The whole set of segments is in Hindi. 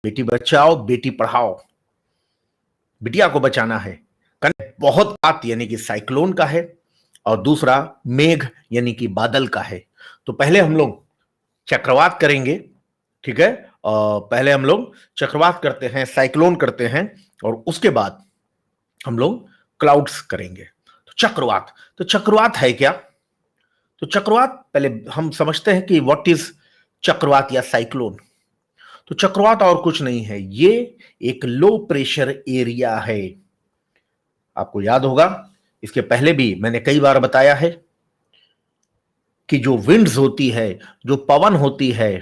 बेटी बचाओ बेटी पढ़ाओ, बिटिया को बचाना है। बहुत बात यानी कि साइक्लोन का है और दूसरा मेघ यानी कि बादल का है। तो पहले हम लोग चक्रवात करेंगे, ठीक है। पहले हम लोग चक्रवात करते हैं, साइक्लोन करते हैं और उसके बाद हम लोग क्लाउड्स करेंगे। तो चक्रवात है क्या? तो चक्रवात पहले हम समझते हैं कि व्हाट इज चक्रवात या साइक्लोन। तो चक्रवात और कुछ नहीं है, ये एक लो प्रेशर एरिया है। आपको याद होगा, इसके पहले भी मैंने कई बार बताया है कि जो विंड्स होती है, जो पवन होती है,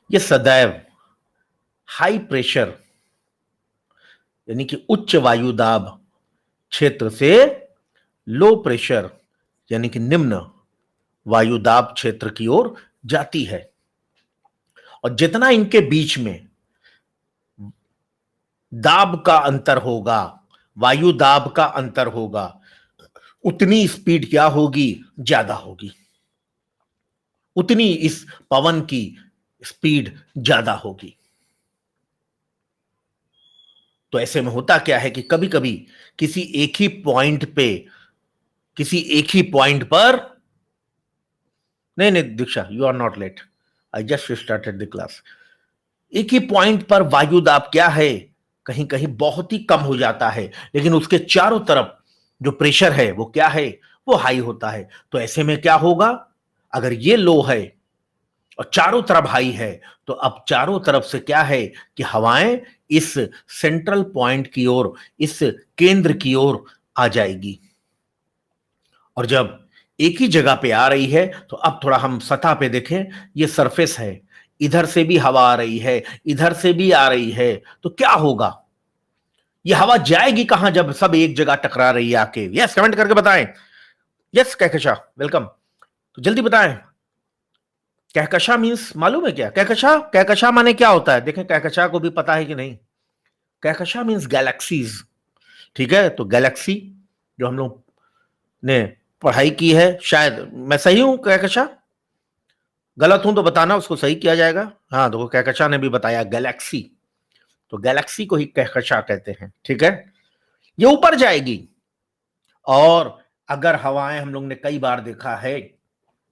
ये सदैव हाई प्रेशर यानी कि उच्च वायु दाब क्षेत्र से लो प्रेशर यानी कि निम्न वायु दाब क्षेत्र की ओर जाती है। और जितना इनके बीच में दाब का अंतर होगा, वायु दाब का अंतर होगा, उतनी स्पीड क्या होगी? ज्यादा होगी। उतनी इस पवन की स्पीड ज्यादा होगी। तो ऐसे में होता क्या है कि कभी कभी किसी एक ही पॉइंट पे, किसी एक ही पॉइंट पर, नहीं नहीं Deeksha, you are not late, I just started the class. एक ही पॉइंट पर वायु दाब क्या है, कहीं कहीं बहुत ही कम हो जाता है, लेकिन उसके चारों तरफ जो प्रेशर है वो क्या है? वो हाई होता है। तो ऐसे में क्या होगा? अगर ये लो है और चारों तरफ हाई है, तो अब चारों तरफ से क्या है कि हवाएं इस सेंट्रल पॉइंट की ओर, इस केंद्र की ओर आ जाएगी। और जब एक ही जगह पे आ रही है, तो अब थोड़ा हम सतह पे देखें, ये सरफेस है, इधर से भी हवा आ रही है, इधर से भी आ रही है, तो क्या होगा? ये हवा जाएगी कहां जब सब एक जगह टकरा रही है आके? यस कमेंट करके बताएं। Yes Kahkasha welcome. तो जल्दी बताएं, कहकशा मींस मालूम है क्या? कहकशा, कहकशा माने क्या होता है? देखें कहकशा को भी पता है कि नहीं। कहकशा मींस गैलेक्सीज, ठीक है। तो गैलेक्सी जो हम लोग ने पढ़ाई की है, शायद मैं सही हूं कहकशा? गलत हूं तो बताना, उसको सही किया जाएगा। हाँ देखो कहकशा ने भी बताया गैलेक्सी, तो गैलेक्सी को ही कहकशा कहते हैं, ठीक है। ये ऊपर जाएगी और अगर हवाएं, हम लोग ने कई बार देखा है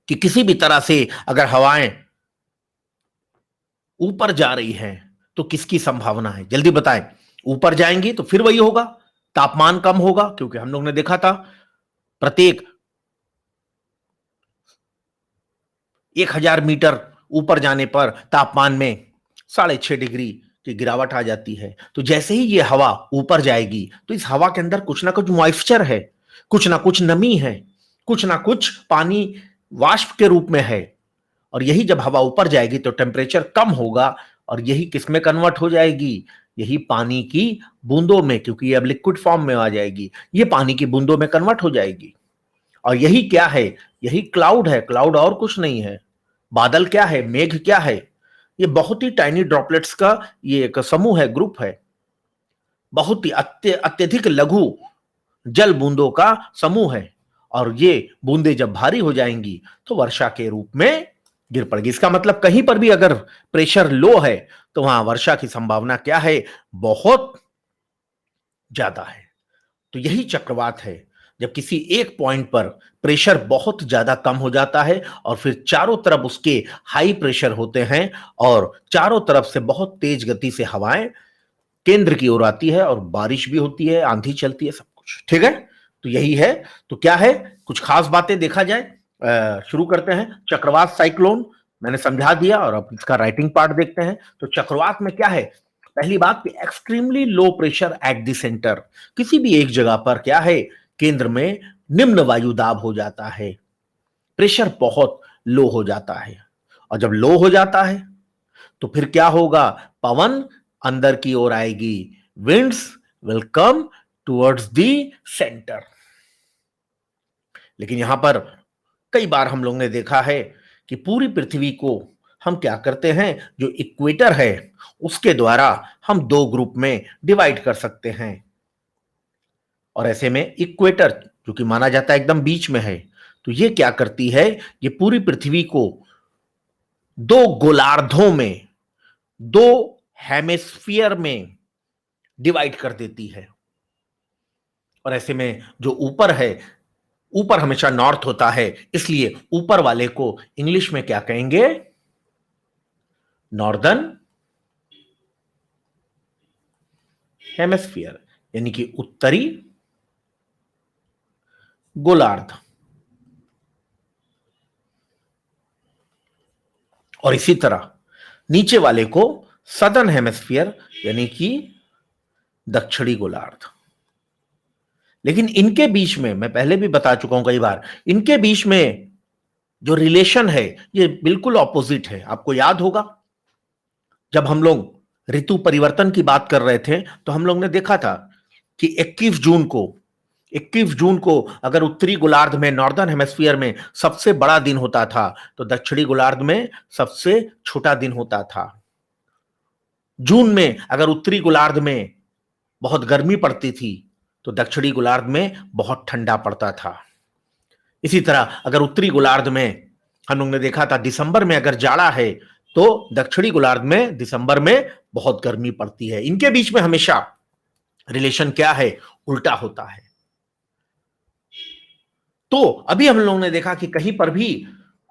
कि किसी भी तरह से अगर हवाएं ऊपर जा रही हैं तो किसकी संभावना है? जल्दी बताएं। ऊपर जाएंगी तो फिर वही होगा, तापमान कम होगा, क्योंकि हम लोग ने देखा था प्रत्येक 1000 मीटर ऊपर जाने पर तापमान में 6.5 डिग्री की गिरावट आ जाती है। तो जैसे ही ये हवा ऊपर जाएगी तो इस हवा के अंदर कुछ ना कुछ मॉइस्चर है, कुछ ना कुछ नमी है, कुछ ना कुछ पानी वाष्प के रूप में है। और यही जब हवा ऊपर जाएगी तो टेम्परेचर कम होगा और यही किस में कन्वर्ट हो जाएगी? यही पानी की बूंदों में, क्योंकि ये अब लिक्विड फॉर्म में आ जाएगी, ये पानी की बूंदों में कन्वर्ट हो जाएगी। और यही क्या है? यही क्लाउड है। क्लाउड और कुछ नहीं है। बादल क्या है? मेघ क्या है? ये बहुत ही टाइनी ड्रॉपलेट्स का ये एक समूह है, ग्रुप है, बहुत ही अत्यधिक लघु जल बूंदों का समूह है। और ये बूंदे जब भारी हो जाएंगी तो वर्षा के रूप में गिर पड़ेगी। इसका मतलब कहीं पर भी अगर प्रेशर लो है तो वहां वर्षा की संभावना क्या है? बहुत ज्यादा है। तो यही चक्रवात है, जब किसी एक पॉइंट पर प्रेशर बहुत ज्यादा कम हो जाता है और फिर चारों तरफ उसके हाई प्रेशर होते हैं और चारों तरफ से बहुत तेज गति से हवाएं केंद्र की ओर आती है और बारिश भी होती है, आंधी चलती है, सब कुछ, ठीक है। तो यही है। तो क्या है, कुछ खास बातें देखा जाए, शुरू करते हैं। चक्रवात साइक्लोन मैंने समझा दिया और अब इसका राइटिंग पार्ट देखते हैं। तो चक्रवात में क्या है? पहली बात, extremely low pressure at the centre. किसी भी एक जगह पर क्या है, केंद्र में निम्न वायु दाब हो जाता है, प्रेशर बहुत लो हो जाता है। और जब लो हो जाता है तो फिर क्या होगा? पवन अंदर की ओर आएगी, winds will come towards the centre. लेकिन यहां पर कई बार हम लोग ने देखा है कि पूरी पृथ्वी को हम क्या करते हैं, जो इक्वेटर है उसके द्वारा हम दो ग्रुप में डिवाइड कर सकते हैं। और ऐसे में इक्वेटर जो कि माना जाता है एकदम बीच में है, तो ये क्या करती है? ये पूरी पृथ्वी को दो गोलार्धों में, दो हेमिस्फीयर में डिवाइड कर देती है। और ऐसे में जो ऊपर है, ऊपर हमेशा नॉर्थ होता है, इसलिए ऊपर वाले को इंग्लिश में क्या कहेंगे? नॉर्दर्न हेमिस्फीयर, यानी कि उत्तरी गोलार्ध। और इसी तरह नीचे वाले को सदर्न हेमिस्फीयर, यानी कि दक्षिणी गोलार्ध। लेकिन इनके बीच में, मैं पहले भी बता चुका हूं कई बार, इनके बीच में जो रिलेशन है ये बिल्कुल ऑपोजिट है। आपको याद होगा जब हम लोग ऋतु परिवर्तन की बात कर रहे थे तो हम लोग ने देखा था कि 21 जून को अगर उत्तरी गोलार्ध में, नॉर्दर्न हेमिस्फीयर में सबसे बड़ा दिन होता था तो दक्षिणी गोलार्ध में सबसे छोटा दिन होता था। जून में अगर उत्तरी गोलार्ध में बहुत गर्मी पड़ती थी तो दक्षिणी गोलार्ध में बहुत ठंडा पड़ता था। इसी तरह अगर उत्तरी गोलार्ध में हम लोग ने देखा था दिसंबर में अगर जाड़ा है तो दक्षिणी गोलार्ध में दिसंबर में बहुत गर्मी पड़ती है। इनके बीच में हमेशा रिलेशन क्या है? उल्टा होता है। तो अभी हम लोगों ने देखा कि कहीं पर भी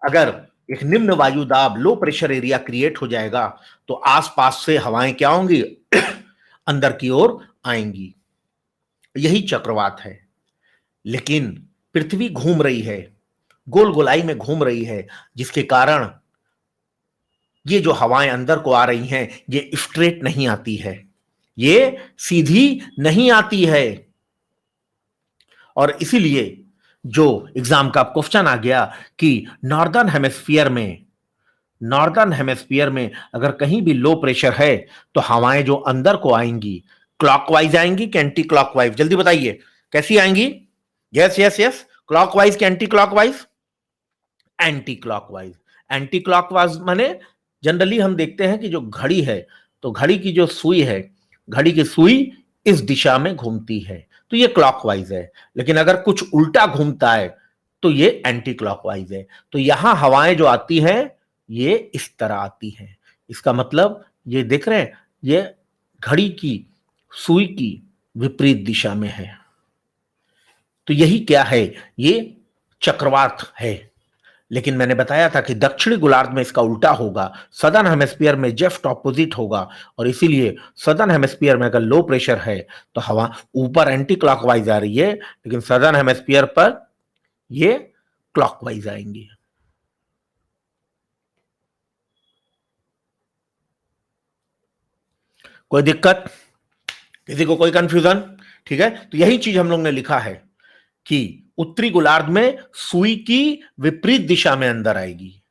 अगर एक निम्न वायु दाब, लो प्रेशर एरिया क्रिएट हो जाएगा तो आसपास से हवाएं क्या होंगी? अंदर की ओर आएंगी। यही चक्रवात है। लेकिन पृथ्वी घूम रही है, गोल गोलाई में घूम रही है, जिसके कारण ये जो हवाएं अंदर को आ रही हैं ये स्ट्रेट नहीं आती है, ये सीधी नहीं आती है। और इसीलिए जो एग्जाम का क्वेश्चन आ गया कि नॉर्दर्न हेमिस्फीयर में अगर कहीं भी लो प्रेशर है तो हवाएं जो अंदर को आएंगी क्लॉकवाइज आएंगी कि एंटी क्लॉकवाइज? जल्दी बताइए कैसी आएंगी? यस यस यस, क्लॉकवाइज कि anti clockwise? Anti clockwise. Anti clockwise माने जनरली हम देखते हैं कि जो घड़ी है तो घड़ी की जो सुई है, घड़ी की सुई इस दिशा में घूमती है तो ये क्लॉकवाइज है। लेकिन अगर कुछ उल्टा घूमता है तो ये एंटी क्लॉकवाइज है। तो यहां हवाएं जो आती हैं ये इस तरह आती हैं। इसका मतलब ये देख रहे हैं, ये घड़ी की सुई की विपरीत दिशा में है। तो यही क्या है? ये चक्रवात है। लेकिन मैंने बताया था कि दक्षिणी गोलार्ध में इसका उल्टा होगा, सदर्न हेमिस्फीयर में जस्ट ऑपोजिट होगा। और इसीलिए सदर्न हेमिस्फीयर में अगर लो प्रेशर है तो हवा ऊपर एंटी क्लॉकवाइज आ रही है, लेकिन सदर्न हेमिस्फीयर पर ये क्लॉकवाइज आएंगी। कोई दिक्कत? किसी को कोई कंफ्यूजन? ठीक है, तो यही चीज हम लोग ने लिखा है कि उत्तरी गोलार्ध में सुई की विपरीत दिशा में अंदर आएगी,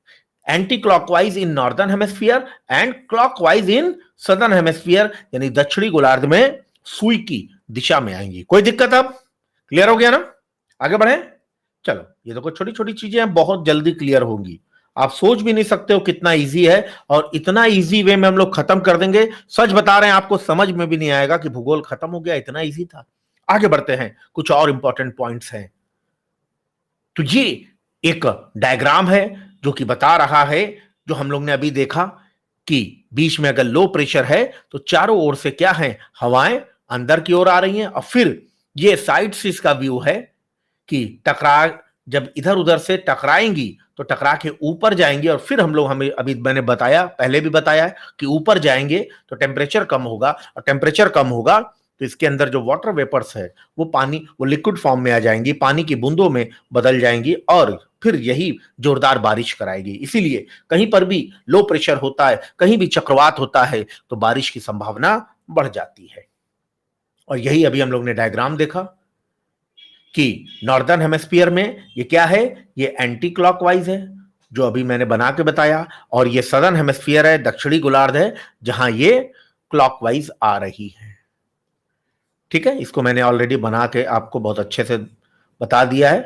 anti clockwise in northern hemisphere and clockwise in southern hemisphere, यानी दक्षिणी गोलार्ध में सुई की दिशा में आएंगी। कोई दिक्कत? अब क्लियर हो गया ना? आगे बढ़े। चलो, ये देखो छोटी छोटी चीजें बहुत जल्दी क्लियर होंगी। आप सोच भी नहीं सकते हो कितना इजी है, और इतना इजी वे में हम लोग खत्म कर देंगे। सच बता रहे हैं, आपको समझ में भी नहीं आएगा कि भूगोल खत्म हो गया, इतना इजी था। आगे बढ़ते हैं, कुछ और इंपॉर्टेंट पॉइंट्स हैं। तो ये एक डायग्राम है जो कि बता रहा है, जो हम लोग ने अभी देखा कि बीच में अगर लो प्रेशर है तो चारों ओर से क्या है? हवाएं अंदर की ओर आ रही हैं। और फिर ये साइड से इसका व्यू है कि टकरा, जब इधर उधर से टकराएंगी तो टकरा के ऊपर जाएंगी। और फिर हम लोग, हमें अभी मैंने बताया, पहले भी बताया है कि ऊपर जाएंगे तो टेम्परेचर कम होगा, और टेम्परेचर कम होगा तो इसके अंदर जो वाटर वेपर्स है वो पानी, वो लिक्विड फॉर्म में आ जाएंगी, पानी की बूंदों में बदल जाएंगी, और फिर यही जोरदार बारिश कराएगी। इसीलिए कहीं पर भी लो प्रेशर होता है, कहीं भी चक्रवात होता है तो बारिश की संभावना बढ़ जाती है। और यही अभी हम लोग ने डायग्राम देखा कि नॉर्दर्न हेमिस्फीयर में ये क्या है? ये एंटी क्लॉकवाइज है जो अभी मैंने बना के बताया, और ये सदर्न हेमिस्फीयर है, दक्षिणी गोलार्ध है, जहां ये क्लॉकवाइज आ रही है। ठीक है, इसको मैंने ऑलरेडी बना के आपको बहुत अच्छे से बता दिया है।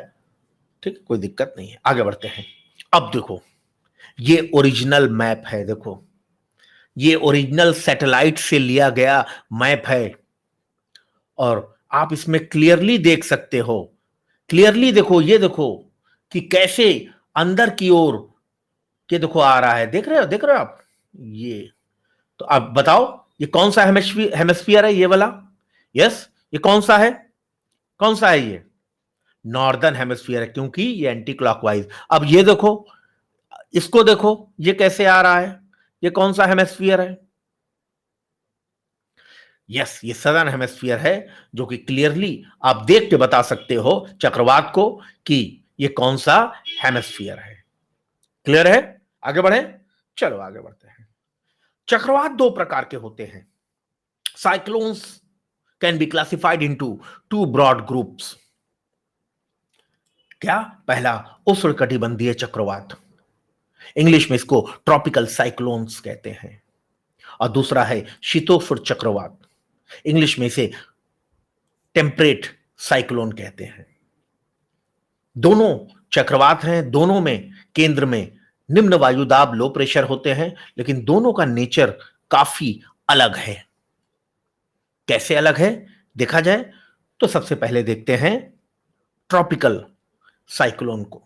ठीक, कोई दिक्कत नहीं है। आगे बढ़ते हैं। अब देखो, ये ओरिजिनल मैप है। देखो, ये ओरिजिनल सैटेलाइट से लिया गया मैप है, और आप इसमें क्लियरली देख सकते हो। क्लियरली देखो, ये देखो कि कैसे अंदर की ओर कि देखो आ रहा है, देख रहे हो, देख रहे हो आप ये। तो आप बताओ ये कौन सा हेमिस्फीयर है, ये वाला? यस, ये कौन सा है? कौन सा है ये? नॉर्दर्न हेमिस्फीयर है, क्योंकि ये एंटी क्लॉकवाइज। अब ये देखो, इसको देखो, ये कैसे आ रहा है? ये कौन सा हेमिस्फीयर है? यस, ये सदर्न हेमिस्फीयर है, जो कि क्लियरली आप देख के बता सकते हो चक्रवात को कि ये कौन सा हेमिस्फीयर है। क्लियर है? आगे बढ़े, चलो आगे बढ़ते हैं। चक्रवात दो प्रकार के होते हैं। Cyclones can be classified into two broad groups. क्या? पहला उष्णकटिबंधीय चक्रवात, इंग्लिश में इसको ट्रॉपिकल साइक्लोन्स कहते हैं, और दूसरा है शीतोष्ण चक्रवात, इंग्लिश में इसे टेम्परेट साइक्लोन कहते हैं। दोनों चक्रवात हैं, दोनों में केंद्र में निम्न वायुदाब लो प्रेशर होते हैं, लेकिन दोनों का नेचर काफी अलग है। कैसे अलग है देखा जाए तो सबसे पहले देखते हैं ट्रॉपिकल साइक्लोन को,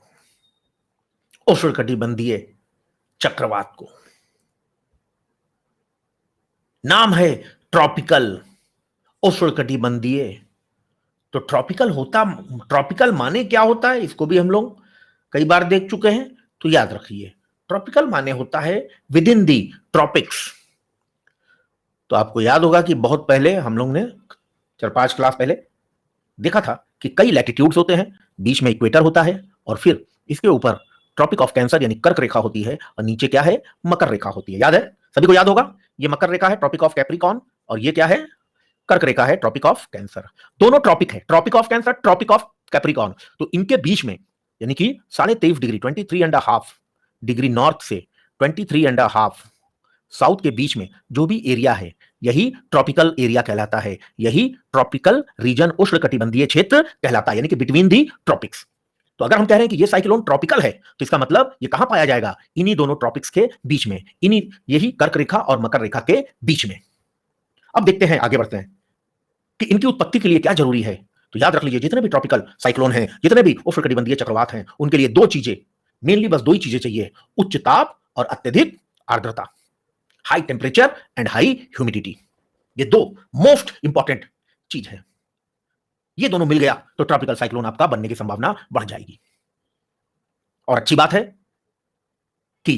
उष्णकटिबंधीय चक्रवात को। नाम है ट्रॉपिकल, उष्णकटिबंधीय। तो ट्रॉपिकल माने क्या होता है, इसको भी हम लोग कई बार देख चुके हैं। तो याद रखिए, ट्रॉपिकल माने होता है विद इन दी ट्रॉपिक्स। तो आपको याद होगा कि बहुत पहले हम लोग ने 4-5 क्लास पहले देखा था कि कई लैटिट्यूड्स होते हैं, बीच में इक्वेटर होता है, और फिर इसके ऊपर ट्रॉपिक ऑफ कैंसर यानी कर्क रेखा होती है, और नीचे क्या है, मकर रेखा होती है। याद है? सभी को याद होगा, ये मकर रेखा है ट्रॉपिक ऑफ कैप्रिकॉर्न, और ये क्या है, कर्क रेखा है ट्रॉपिक ऑफ कैंसर। दोनों ट्रॉपिक है, tropic of cancer, tropic of capricorn. तो इनके बीच में यानी कि 23.5 डिग्री 23.5 डिग्री नॉर्थ से 23.5 साउथ के बीच में जो भी एरिया है, यही ट्रॉपिकल एरिया कहलाता है, यही ट्रॉपिकल रीजन, उष्णकटिबंधीय क्षेत्र कहलाता है, यानी कि बिटवीन दी ट्रॉपिक्स। तो अगर हम कह रहे हैं कि ये साइक्लोन ट्रॉपिकल है, तो इसका मतलब ये कहां पाया जाएगा, इन्हीं दोनों ट्रॉपिक्स के बीच में, इन्हीं यही कर्क रेखा और मकर रेखा के बीच में। अब देखते हैं, आगे बढ़ते हैं कि इनकी उत्पत्ति के लिए क्या जरूरी है। तो याद रख लीजिए, जितने भी ट्रॉपिकल साइक्लोन हैं, जितने भी उष्णकटिबंधीय चक्रवात हैं, उनके लिए दो चीजें, मेनली बस दो ही चीजें चाहिए, उच्च ताप और अत्यधिक आर्द्रता, high temperature and high humidity. ये दो मोस्ट इंपॉर्टेंट चीज है। ये दोनों मिल गया तो ट्रॉपिकल साइक्लोन आपका बनने की संभावना बढ़ जाएगी। और अच्छी बात है कि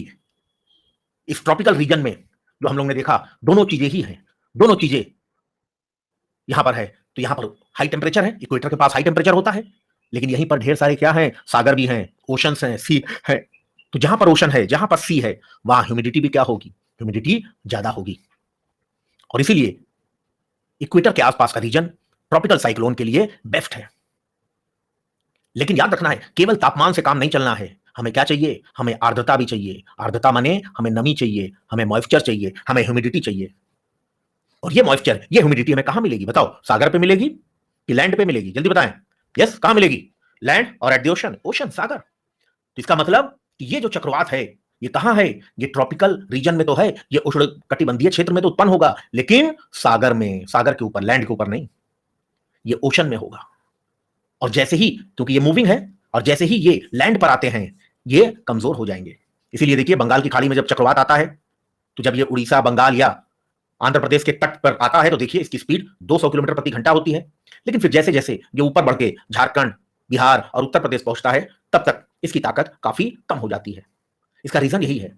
इस ट्रॉपिकल रीजन में जो हम लोग ने देखा, दोनों चीजें ही हैं, दोनों चीजें यहां पर है। तो यहां पर हाई टेम्परेचर है, इक्वेटर के पास हाई टेम्परेचर होता है, लेकिन यहीं पर ढेर सारे क्या है, सागर भी हैं, ओशंस हैं, सी है। तो जहां पर ओशन है, जहां पर सी है, वहां ह्यूमिडिटी भी क्या होगी, ह्यूमिडिटी ज्यादा होगी, और इसीलिए इक्वेटर के आसपास का रीजन ट्रॉपिकल साइक्लोन के लिए बेस्ट है। लेकिन याद रखना है, केवल तापमान से काम नहीं चलना है, हमें क्या चाहिए, हमें आर्द्रता भी चाहिए। आर्द्रता माने हमें नमी चाहिए, हमें मॉइस्चर चाहिए, हमें ह्यूमिडिटी चाहिए। और ये मॉइस्चर, ये ह्यूमिडिटी हमें कहां मिलेगी बताओ, सागर पे मिलेगी कि लैंड पे मिलेगी, जल्दी बताएं। यस, कहां मिलेगी, लैंड और एट द ओशन, ओशन, सागर। तो इसका मतलब कि ये जो चक्रवात है, ये कहां है, ये ट्रॉपिकल रीजन में तो है, ये उष्णकटिबंधीय क्षेत्र में तो उत्पन्न होगा, लेकिन सागर में, सागर के ऊपर, लैंड के ऊपर नहीं, ये ओशन में होगा। और जैसे ही, क्योंकि ये मूविंग है, और जैसे ही ये लैंड पर आते हैं, ये कमजोर हो जाएंगे। इसीलिए देखिए, बंगाल की खाड़ी में जब चक्रवात आता है, तो जब ये उड़ीसा, बंगाल या आंध्र प्रदेश के तट पर आता है, तो देखिए इसकी स्पीड 200 किलोमीटर प्रति घंटा होती है। लेकिन फिर जैसे जैसे ये ऊपर बढ़ के झारखंड, बिहार और उत्तर प्रदेश पहुंचता है, तब तक इसकी ताकत काफी कम हो जाती है। इसका रीजन यही है,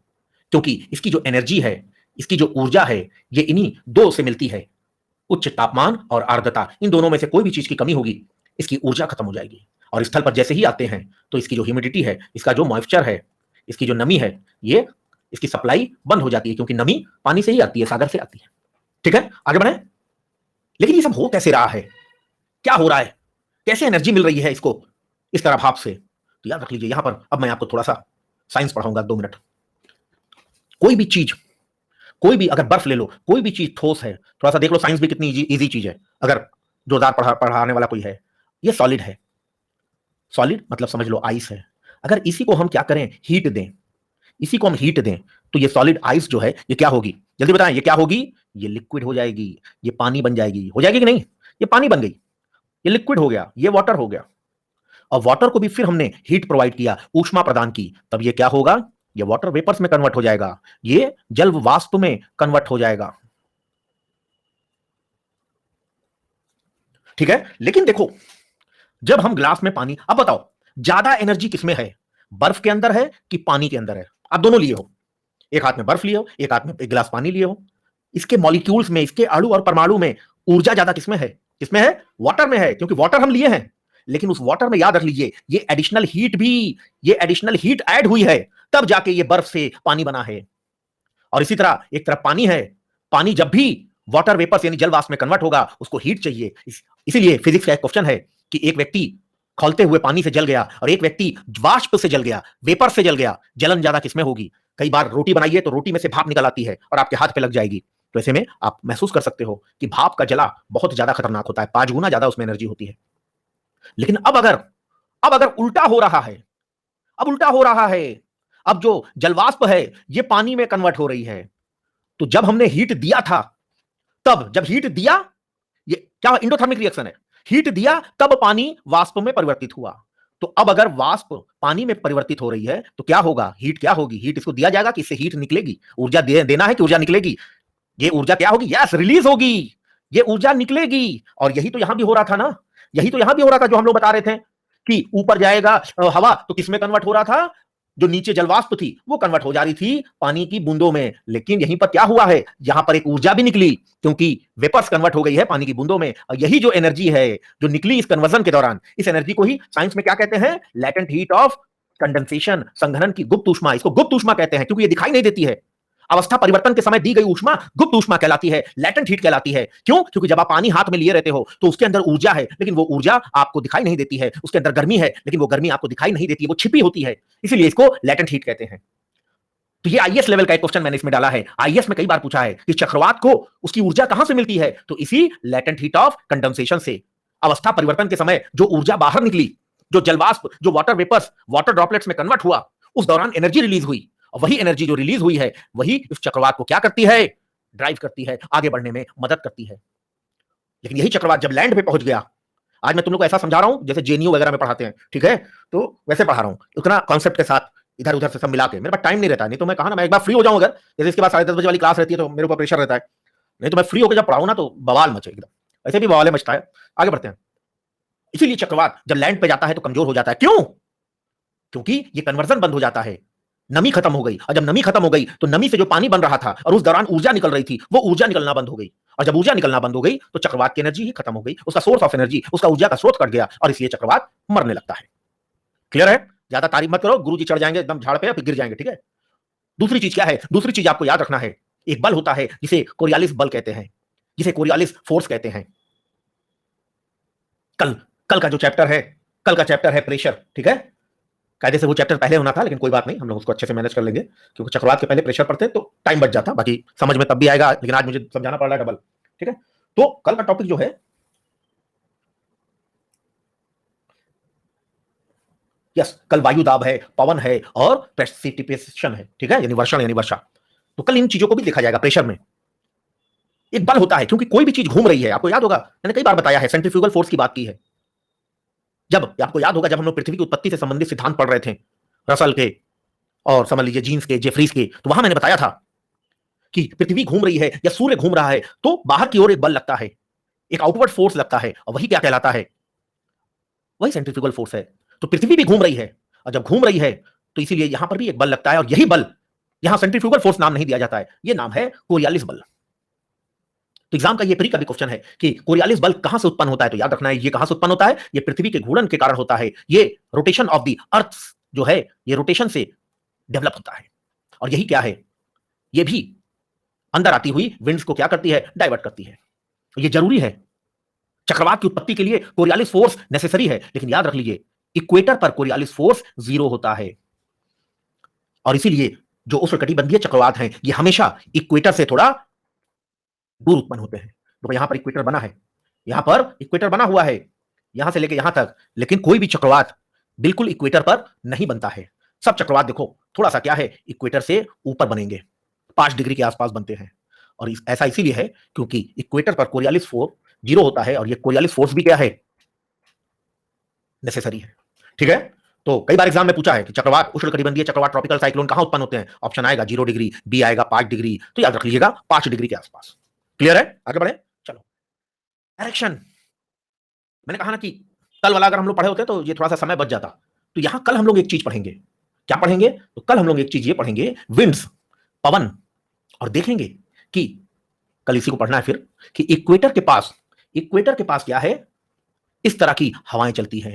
क्योंकि इसकी जो एनर्जी है, इसकी जो ऊर्जा है, ये इन्हीं दो से मिलती है, उच्च तापमान और आर्द्रता। इन दोनों में से कोई भी चीज की कमी होगी, इसकी ऊर्जा खत्म हो जाएगी। और स्थल पर जैसे ही आते हैं, तो इसकी जो ह्यूमिडिटी है, इसका जो मॉइस्चर है, इसकी जो नमी है, ये इसकी सप्लाई बंद हो जाती है, क्योंकि नमी पानी से ही आती है, सागर से आती है। ठीक है, आगे बढ़े। लेकिन ये सब हो कैसे रहा है, क्या हो रहा है, कैसे एनर्जी मिल रही है इसको इस तरह भाप से? तो याद रख लीजिए, यहां पर अब मैं आपको थोड़ा सा साइंस पढ़ाऊंगा 2 मिनट। कोई भी चीज, कोई भी, अगर बर्फ ले लो, कोई भी चीज ठोस है, थोड़ा सा देख लो, साइंस भी कितनी इजी चीज है, अगर जोरदार पढ़ाने वाला कोई है। ये सॉलिड है, सॉलिड मतलब समझ लो आइस है। अगर इसी को हम क्या करें, हीट दें, इसी को हम हीट दें, तो ये सॉलिड आइस जो है, ये क्या होगी, जल्दी बताएं, ये क्या होगी, ये लिक्विड हो जाएगी, ये पानी बन जाएगी। हो जाएगी कि नहीं, ये पानी बन गई, ये लिक्विड हो गया, ये वाटर हो गया। और वाटर को भी फिर हमने हीट प्रोवाइड किया, ऊष्मा प्रदान की, तब ये क्या होगा, ये वाटर वेपर्स में कन्वर्ट हो जाएगा, ये जल वाष्प में कन्वर्ट हो जाएगा। ठीक है, लेकिन देखो जब हम ग्लास में पानी, अब बताओ ज्यादा एनर्जी किसमें है, बर्फ के अंदर है कि पानी के अंदर है? आप दोनों लिए हो, एक हाथ में बर्फ लिए हो, एक हाथ में एक गिलास पानी लिए हो, इसके मॉलिक्यूल्स में, इसके अणु और परमाणु में ऊर्जा ज्यादा किसमें है? किसमें है? वाटर में है, क्योंकि वाटर हम लिए हैं। लेकिन उस वाटर में याद रख लीजिए ये एडिशनल हीट भी, ये एडिशनल हीट ऐड हुई है, तब जाके ये बर्फ से पानी बना है। और इसी तरह एक तरफ पानी है, पानी जब भी वाटर वेपर्स यानी जल वाष्प में कन्वर्ट होगा उसको हीट चाहिए। इसीलिए फिजिक्स का एक क्वेश्चन है कि एक व्यक्ति खौलते हुए पानी से जल गया और एक व्यक्ति वाष्प से जल गया, वेपर से जल गया, जलन ज्यादा किसमें होगी? कई बार रोटी बनाइए तो रोटी में से भाप निकल आती है और आपके हाथ पे लग जाएगी, तो ऐसे में आप महसूस कर सकते हो कि भाप का जला बहुत ज्यादा खतरनाक होता है, 5 गुना ज्यादा उसमें एनर्जी होती है। लेकिन अब अगर उल्टा हो रहा है, अब उल्टा हो रहा है, अब जो जलवाष्प है ये पानी में कन्वर्ट हो रही है, तो जब हमने हीट दिया था, तब जब हीट दिया, ये क्या इंडोथर्मिक रिएक्शन है, हीट दिया तब पानी वाष्प में परिवर्तित हुआ। तो अब अगर वाष्प पानी में परिवर्तित हो रही है तो क्या होगा? हीट क्या होगी? हीट इसको दिया जाएगा कि इससे हीट निकलेगी, ऊर्जा देना है कि ऊर्जा निकलेगी? ये ऊर्जा क्या होगी? यस, रिलीज होगी, ये ऊर्जा निकलेगी। और यही तो यहां भी हो रहा था ना, यही तो यहां भी हो रहा था जो हम लोग बता रहे थे कि ऊपर जाएगा हवा तो किसमें कन्वर्ट हो रहा था? जो नीचे जलवाष्प थी वो कन्वर्ट हो जा रही थी पानी की बूंदों में। लेकिन यहीं पर क्या हुआ है, यहां पर एक ऊर्जा भी निकली, क्योंकि वेपर्स कन्वर्ट हो गई है पानी की बूंदों में। और यही जो एनर्जी है जो निकली इस कन्वर्जन के दौरान, इस एनर्जी को ही साइंस में क्या कहते हैं? लैटेंट हीट ऑफ कंडेंसेशन, संघनन की गुप्त ऊष्मा। इसको गुप्त ऊष्मा कहते हैं क्योंकि ये दिखाई नहीं देती है। अवस्था परिवर्तन के समय दी गई ऊष्मा गुप्त ऊष्मा कहलाती है, लैटेंट हीट कहलाती है। क्यों? क्योंकि जब आप पानी हाथ में लिए रहते हो तो उसके अंदर ऊर्जा है, लेकिन वो ऊर्जा आपको दिखाई नहीं देती है। उसके अंदर गर्मी है, लेकिन वो गर्मी आपको दिखाई नहीं देती है, वो छिपी होती है, इसीलिए इसको लैटेंट हीट कहते हैं। तो ये आईएएस लेवल का एक क्वेश्चन मैंने इसमें डाला है, आईएएस में कई बार पूछा है कि चक्रवात को उसकी ऊर्जा कहां से मिलती है? तो इसी लैटेंट हीट ऑफ कंडेंसेशन से। अवस्था परिवर्तन के समय जो ऊर्जा बाहर निकली, जो जलवाष्प, जो वाटर वेपर्स वाटर ड्रॉपलेट्स में कन्वर्ट हुआ, उस दौरान एनर्जी रिलीज हुई, और वही एनर्जी जो रिलीज हुई है वही इस चक्रवात को क्या करती है? ड्राइव करती है, आगे बढ़ने में मदद करती है। लेकिन यही चक्रवात जब लैंड पे पहुंच गया, आज मैं तुम लोग को ऐसा समझा रहा हूं जैसे जेएनयू वगैरह में पढ़ाते हैं, ठीक है? तो वैसे पढ़ा रहा हूं, उतना कॉन्सेप्ट के साथ इधर उधर से सब मिला के। मेरे पास टाइम नहीं रहता, नहीं तो मैं कहा ना मैं एक बार फ्री हो जाऊं, अगर जैसे इसके बाद 10:30 वाली क्लास रहती है तो मेरे ऊपर प्रेशर रहता है, नहीं तो मैं फ्री होकर जब पढ़ाऊं ना तो बवाल मचे एकदम, ऐसे भी बवाल मचता है। आगे बढ़ते हैं। इसीलिए चक्रवात जब लैंड पे जाता है तो कमजोर हो जाता है। क्यों? क्योंकि ये कन्वर्जन बंद हो जाता है, नमी खत्म हो गई, और जब नमी खत्म हो गई तो नमी से जो पानी बन रहा था और उस दौरान ऊर्जा निकल रही थी, वो ऊर्जा निकलना बंद हो गई। और जब ऊर्जा निकलना बंद हो गई तो चक्रवात की एनर्जी ही खत्म हो गई, उसका सोर्स ऑफ एनर्जी, उसका ऊर्जा का स्रोत कट गया, और इसलिए चक्रवात मरने लगता है। क्लियर है? ज्यादा तारीफ मत करो, गुरुजी चढ़ जाएंगे एकदम झाड़ पे, फिर गिर जाएंगे, ठीक है? दूसरी चीज क्या है? दूसरी चीज आपको याद रखना है, एक बल होता है जिसे कोरियालिस बल कहते हैं, जिसे कोरियालिस फोर्स कहते हैं। कल कल का जो चैप्टर है, कल का चैप्टर है प्रेशर, ठीक है? कायदे से वो चैप्टर पहले होना था, लेकिन कोई बात नहीं, हम लोग उसको अच्छे से मैनेज कर लेंगे, क्योंकि चक्रवात के पहले प्रेशर पढ़ते तो टाइम बच जाता, बाकी समझ में तब भी आएगा, लेकिन आज मुझे समझाना पड़ रहा है डबल, ठीक है? तो कल का टॉपिक जो है, यस, कल वायु दाब है, पवन है और प्रेसिपिटेशन है, ठीक है? यानी वर्षण यानी वर्षा। तो कल इन चीजों को भी देखा जाएगा। प्रेशर में एक बल होता है, क्योंकि कोई भी चीज घूम रही है, आपको याद होगा मैंने कई बार बताया है, सेंट्रीफ्यूगल फोर्स की बात की है। जब आपको याद होगा जब हम लोग पृथ्वी की उत्पत्ति से संबंधित सिद्धांत पढ़ रहे थे, रसल के और समझ लीजिए जीन्स के, जेफरीज के, तो वहां मैंने बताया था कि पृथ्वी घूम रही है या सूर्य घूम रहा है तो बाहर की ओर एक बल लगता है, एक आउटवर्ड फोर्स लगता है, और वही क्या कहलाता है? वही सेंट्रीफ्यूगल फोर्स है। तो पृथ्वी भी घूम रही है, और जब घूम रही है तो इसीलिए यहां पर भी एक बल लगता है, और यही बल, यहां सेंट्रीफ्यूगल फोर्स नाम नहीं दिया जाता है, यह नाम है कोरियालिस बल। तो एग्जाम का ये प्री का भी क्वेश्चन है कि कोरियालिस बल कहां से उत्पन्न होता है, तो याद रखना है ये कहां से उत्पन्न होता है? ये पृथ्वी के घूर्णन के कारण होता है, ये रोटेशन ऑफ द अर्थ जो है ये रोटेशन से डेवलप होता है। और यही क्या है? ये भी अंदर आती हुई विंड्स को क्या करती है? डाइवर्ट करती है। ये जरूरी है, चक्रवात की उत्पत्ति के लिए कोरियालिस फोर्स नेसेसरी है, लेकिन याद रख लीजिए इक्वेटर पर कोरियालिस फोर्स 0 होता है, और इसीलिए जो उष्णकटिबंधीय चक्रवात हैं ये हमेशा इक्वेटर से थोड़ा दूर उत्पन्न होते हैं। तो यहां पर इक्वेटर बना है, यहां पर इक्वेटर बना हुआ है, यहां से लेके यहां तक, लेकिन कोई भी चक्रवात बिल्कुल इक्वेटर पर नहीं बनता है। सब चक्रवात देखो थोड़ा सा क्या है, इक्वेटर से ऊपर बनेंगे, 5 डिग्री के आसपास बनते हैं। और ऐसा इसीलिए है क्योंकि इक्वेटर पर कोरियालिस फोर्स 0 होता है, और ये कोरियालिस फोर्स भी क्या है? नेसेसरी है, ठीक है? तो कई बार एग्जाम में पूछा है कि चक्रवात, उष्णकटिबंधीय चक्रवात, ट्रॉपिकल साइक्लोन कहां उत्पन्न होते हैं? ऑप्शन आएगा 0 डिग्री, बी आएगा 5 डिग्री, तो याद रख लीजिएगा 5 डिग्री के आसपास। क्लियर है? आगे बढ़े, चलो। डायरेक्शन, मैंने कहा ना कि कल वाला अगर हम लोग पढ़े होते तो ये थोड़ा सा समय बच जाता। तो यहां कल हम लोग एक चीज पढ़ेंगे। क्या पढ़ेंगे? तो कल हम लोग एक चीज ये पढ़ेंगे, विंड्स, पवन, और देखेंगे कि कल इसी को पढ़ना है फिर, कि इक्वेटर के पास क्या है, इस तरह की हवाएं चलती हैं,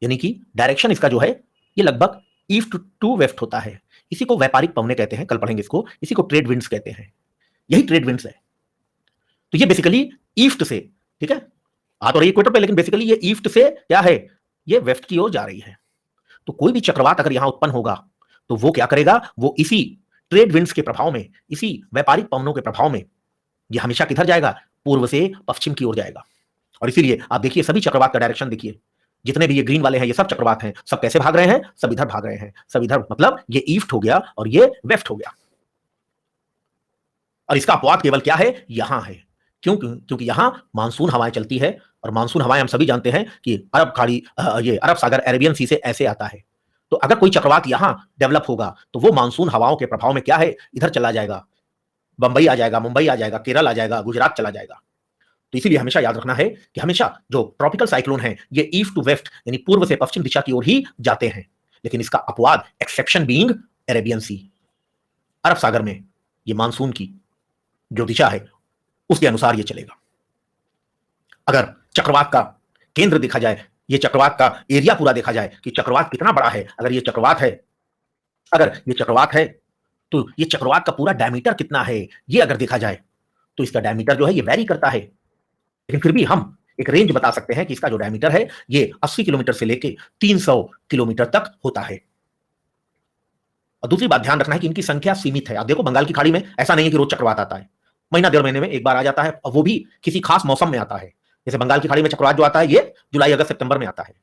यानी कि डायरेक्शन इसका जो है ये लगभग ईस्ट टू वेस्ट होता है। इसी को व्यापारिक पवने कहते हैं, कल पढ़ेंगे इसको। इसी को ट्रेड विंड्स कहते हैं, यही ट्रेड विंड्स है। तो ये बेसिकली ईस्ट से, ठीक है, आ तो रही इक्वेटर पे, लेकिन बेसिकली ये ईस्ट से क्या है, ये वेस्ट की ओर जा रही है। तो कोई भी चक्रवात अगर यहां उत्पन्न होगा तो वो क्या करेगा, वो इसी ट्रेड विंड्स के प्रभाव में, इसी व्यापारिक पवनों के प्रभाव में ये हमेशा किधर जाएगा, पूर्व से पश्चिम की ओर जाएगा। और इसीलिए आप देखिए सभी चक्रवात का डायरेक्शन देखिए, जितने भी ये ग्रीन वाले हैं ये सब चक्रवात हैं, सब कैसे भाग रहे हैं, सब इधर भाग रहे हैं, सब इधर, मतलब ये ईस्ट हो गया और ये वेस्ट हो गया। और इसका अपवाद केवल क्या है, यहां है। क्यों? क्योंकि यहां मानसून हवाएं चलती है, और मानसून हवाएं हम सभी जानते हैं कि अरब खाड़ी, ये अरब सागर, अरेबियन सी से ऐसे आता है। तो अगर कोई चक्रवात यहां डेवलप होगा तो वो मानसून हवाओं के प्रभाव में क्या है, इधर चला जाएगा, बंबई आ जाएगा, मुंबई आ जाएगा, केरल आ जाएगा, गुजरात चला जाएगा। तो इसीलिए हमेशा याद रखना है कि हमेशा जो ट्रॉपिकल साइक्लोन है ये ईस्ट टू वेस्ट, यानी पूर्व से पश्चिम दिशा की ओर ही जाते हैं। लेकिन इसका अपवाद, एक्सेप्शन बीइंग अरेबियन सी, अरब सागर में ये मानसून की जो दिशा है उसके अनुसार ये चलेगा। अगर चक्रवात का केंद्र देखा जाए, ये चक्रवात का एरिया पूरा देखा जाए कि चक्रवात कितना बड़ा है, अगर ये चक्रवात है, तो ये चक्रवात का पूरा डायमीटर कितना है, ये अगर देखा जाए तो इसका डायमीटर जो है ये वैरी करता है, लेकिन फिर भी हम एक रेंज बता सकते हैं कि इसका जो डायमीटर है ये 80 किलोमीटर से लेके 300 किलोमीटर तक होता है। और दूसरी बात ध्यान रखना है कि इनकी संख्या सीमित है। आप देखो बंगाल की खाड़ी में ऐसा नहीं है कि रोज चक्रवात आता है, महीना 1.5 महीने में एक बार आ जाता है, और वो भी किसी खास मौसम में आता है। जैसे बंगाल की खाड़ी में चक्रवात जो आता है ये जुलाई अगस्त सितंबर में आता है,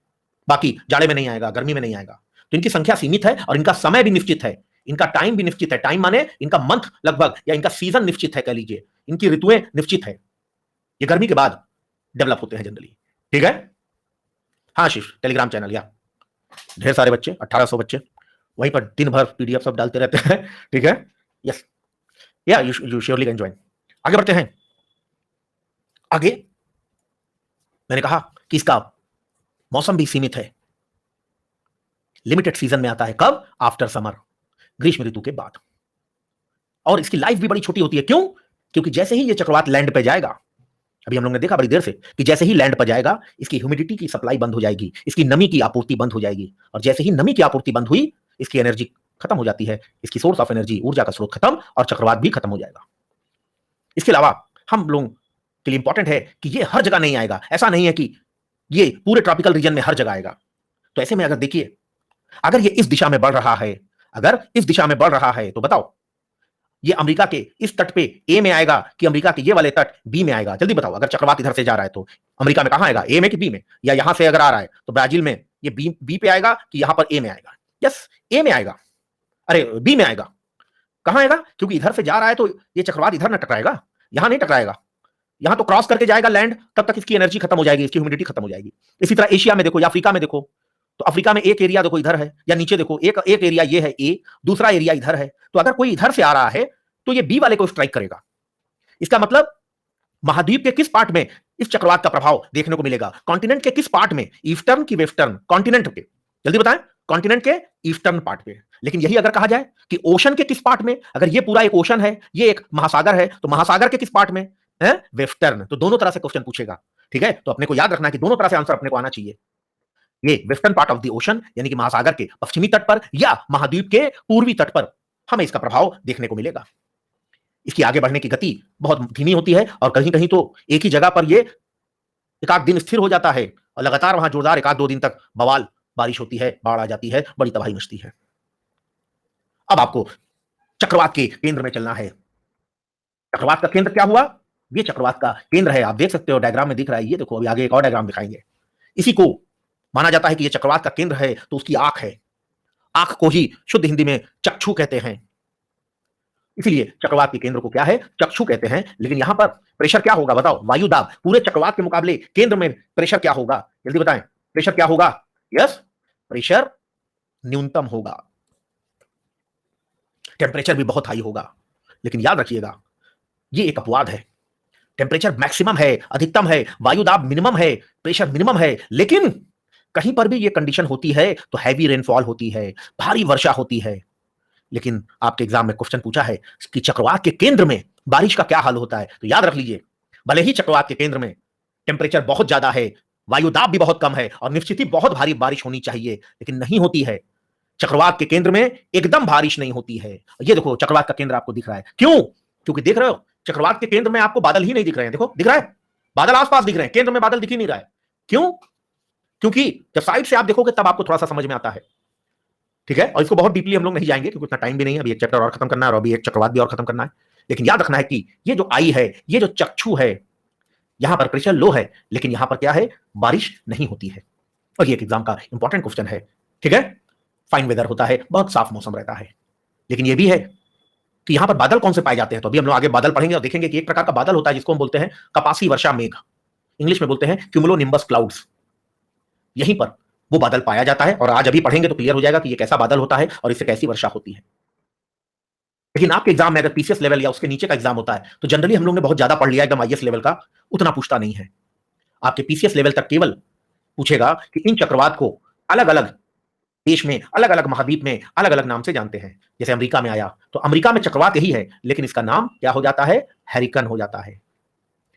बाकी जाड़े में नहीं आएगा, गर्मी में नहीं आएगा। तो इनकी संख्या सीमित है और इनका समय भी निश्चित है, इनका टाइम भी निश्चित है। टाइम माने इनका मंथ लगभग, या इनका सीजन निश्चित है, कह लीजिए इनकी ऋतुएं निश्चित है। ये गर्मी के बाद डेवलप होते हैं जनरली, ठीक है। हाँ आशीष, टेलीग्राम चैनल, या ढेर सारे बच्चे, 1800 बच्चे वहीं पर दिन भर पीडीएफ सब डालते रहते हैं, ठीक है। यस, या यू श्योरली कैन ज्वाइन। आगे बढ़ते हैं। आगे मैंने कहा कि इसका मौसम भी सीमित है, लिमिटेड सीजन में आता है। कब? आफ्टर समर, ग्रीष्म ऋतु के बाद। और इसकी लाइफ भी बड़ी छोटी होती है। क्यों? क्योंकि जैसे ही ये चक्रवात लैंड पे जाएगा, अभी हम लोग ने देखा बड़ी देर से कि जैसे ही लैंड पर जाएगा इसकी ह्यूमिडिटी की सप्लाई बंद हो जाएगी, इसकी नमी की आपूर्ति बंद हो जाएगी, और जैसे ही नमी की आपूर्ति बंद हुई इसकी एनर्जी खत्म हो जाती है, इसकी सोर्स ऑफ एनर्जी, ऊर्जा का स्रोत खत्म, और चक्रवात भी खत्म हो जाएगा। इसके अलावा हम लोगों के लिए इंपॉर्टेंट है कि ये हर जगह नहीं आएगा। ऐसा नहीं है कि ये पूरे ट्रॉपिकल रीजन में हर जगह आएगा। तो ऐसे में अगर देखिए, अगर ये इस दिशा में बढ़ रहा है, अगर इस दिशा में बढ़ रहा है, तो बताओ ये अमेरिका के इस तट पे ए में आएगा कि अमेरिका के ये वाले तट बी में आएगा? जल्दी बताओ। अगर चक्रवात इधर से जा रहा है तो अमेरिका में कहां आएगा, ए में कि बी में? या यहां से अगर आ रहा है तो ब्राजील में ये बी पे आएगा कि यहां पर ए में आएगा? यस, ए में आएगा, अरे बी में आएगा। कहां आएगा? क्योंकि इधर से जा रहा है तो ये चक्रवात इधर ना टकराएगा, यहां नहीं टकराएगा, यहां तो क्रॉस करके जाएगा लैंड, तब तक इसकी एनर्जी खत्म हो जाएगी, इसकी ह्यूमिडिटी खत्म हो जाएगी। इसी तरह एशिया में देखो या अफ्रीका में देखो, तो अफ्रीका में एक एरिया देखो इधर है, या नीचे देखो एक एरिया ये है ए, दूसरा एरिया इधर है। तो अगर कोई इधर से आ रहा है तो ये बी वाले को स्ट्राइक करेगा। इसका मतलब महाद्वीप के किस पार्ट में इस चक्रवात का प्रभाव देखने को मिलेगा? कॉन्टिनेंट के किस पार्ट में? ईस्टर्न की वेस्टर्न? कॉन्टिनेंट के, जल्दी बताएं। कॉन्टिनेंट के ईस्टर्न पार्ट पे। लेकिन यही अगर कहा जाए कि ओशन के किस पार्ट में, अगर ये पूरा एक ओशन है, ये एक महासागर है, तो महासागर के किस पार्ट में है? वेस्टर्न। तो दोनों तरह से क्वेश्चन पूछेगा, ठीक है। तो अपने को याद रखना है कि दोनों तरह से आंसर अपने को आना चाहिए। ये western part of the ocean यानी कि महासागर के पश्चिमी तट पर, या महाद्वीप के पूर्वी तट पर हमें इसका प्रभाव देखने को मिलेगा। इसकी आगे बढ़ने की गति बहुत धीमी होती है, और कहीं कहीं तो एक ही जगह पर ये एक आध दिन स्थिर हो जाता है, और लगातार वहां जोरदार एक आध 2 दिन तक बवाल बारिश होती है, बाढ़ आ जाती है, बड़ी तबाही मचती है। अब आपको चक्रवात के केंद्र में चलना है। चक्रवात का केंद्र क्या हुआ? ये चक्रवात का केंद्र है, आप देख सकते हो डायग्राम में दिख रहा है। ये देखो, अभी आगे एक और डायग्राम दिखाएंगे। इसी को माना जाता है कि ये चक्रवात का केंद्र है, तो उसकी आंख है। आंख को ही शुद्ध हिंदी में चक्षु कहते हैं। इसलिए चक्रवात के केंद्र को क्या है? चक्षु कहते हैं। लेकिन यहां पर प्रेशर क्या होगा बताओ? वायु दाब। पूरे चक्रवात के मुकाबले केंद्र में प्रेशर क्या होगा? जल्दी बताएं, प्रेशर क्या होगा? यस, प्रेशर न्यूनतम होगा, टेम्परेचर भी बहुत हाई होगा। लेकिन याद रखिएगा, ये एक अपवाद है। टेम्परेचर मैक्सिमम है, अधिकतम है, वायुदाब मिनिमम है, प्रेशर मिनिमम है, लेकिन कहीं पर भी ये कंडीशन होती है तो हैवी रेनफॉल होती है, भारी वर्षा होती है। लेकिन आपके एग्जाम में क्वेश्चन पूछा है कि चक्रवात के केंद्र में बारिश का क्या हाल होता है, तो याद रख लीजिए, भले ही चक्रवात के केंद्र में टेम्परेचर बहुत ज्यादा है, वायुदाब भी बहुत कम है और निश्चित ही बहुत भारी बारिश होनी चाहिए, लेकिन नहीं होती है। चक्रवात के केंद्र में एकदम बारिश नहीं होती है। ये देखो चक्रवात का केंद्र आपको दिख रहा है, क्यों? क्योंकि देख रहे हो चक्रवात के केंद्र में आपको बादल ही नहीं दिख रहे हैं। देखो दिख रहा है, बादल आसपास दिख रहे हैं, केंद्र में बादल दिख ही नहीं रहा है। क्यों? क्योंकि जब साइड से आप देखोगे तब आपको थोड़ा सा समझ में आता है, ठीक है। और इसको बहुत डीपली हम लोग नहीं जाएंगे क्योंकि उतना टाइम भी नहीं है, अभी एक चैप्टर और खत्म करना है और अभी एक चक्रवात भी और खत्म करना है। लेकिन याद रखना है कि ये जो आई है, ये जो चक्षु है, यहां पर प्रेशर लो है, लेकिन यहां पर क्या है, बारिश नहीं होती है। और ये एक एग्जाम का इंपॉर्टेंट क्वेश्चन है, ठीक है। फाइन वेदर होता है, बहुत साफ मौसम रहता है, लेकिन ये भी है कि यहां पर बादल कौन से पाए जाते हैं। तो अभी हम लोग आगे बादल पढ़ेंगे और देखेंगे कि एक प्रकार का बादल होता है जिसको हम बोलते हैं कपासी वर्षा मेघ, इंग्लिश में बोलते हैं क्यूमुलोनिम्बस क्लाउड्स। यहीं पर वो बादल पाया जाता है और आज अभी पढ़ेंगे तो क्लियर हो जाएगा कि ये कैसा बादल होता है और इससे कैसी वर्षा होती है। लेकिन आपके एग्जाम में अगर पीसीएस लेवल या उसके नीचे का एग्जाम होता है तो जनरली हम लोग ने बहुत ज्यादा पढ़ लिया, एकदम आईएएस लेवल का उतना पूछता नहीं है। आपके पीसीएस लेवल तक केवल पूछेगा कि इन चक्रवात को अलग अलग देश में, अलग अलग महाद्वीप में अलग अलग नाम से जानते हैं। जैसे अमेरिका में आया तो अमेरिका में चक्रवात यही है, लेकिन इसका नाम क्या हो जाता है, हैरिकन हो जाता है।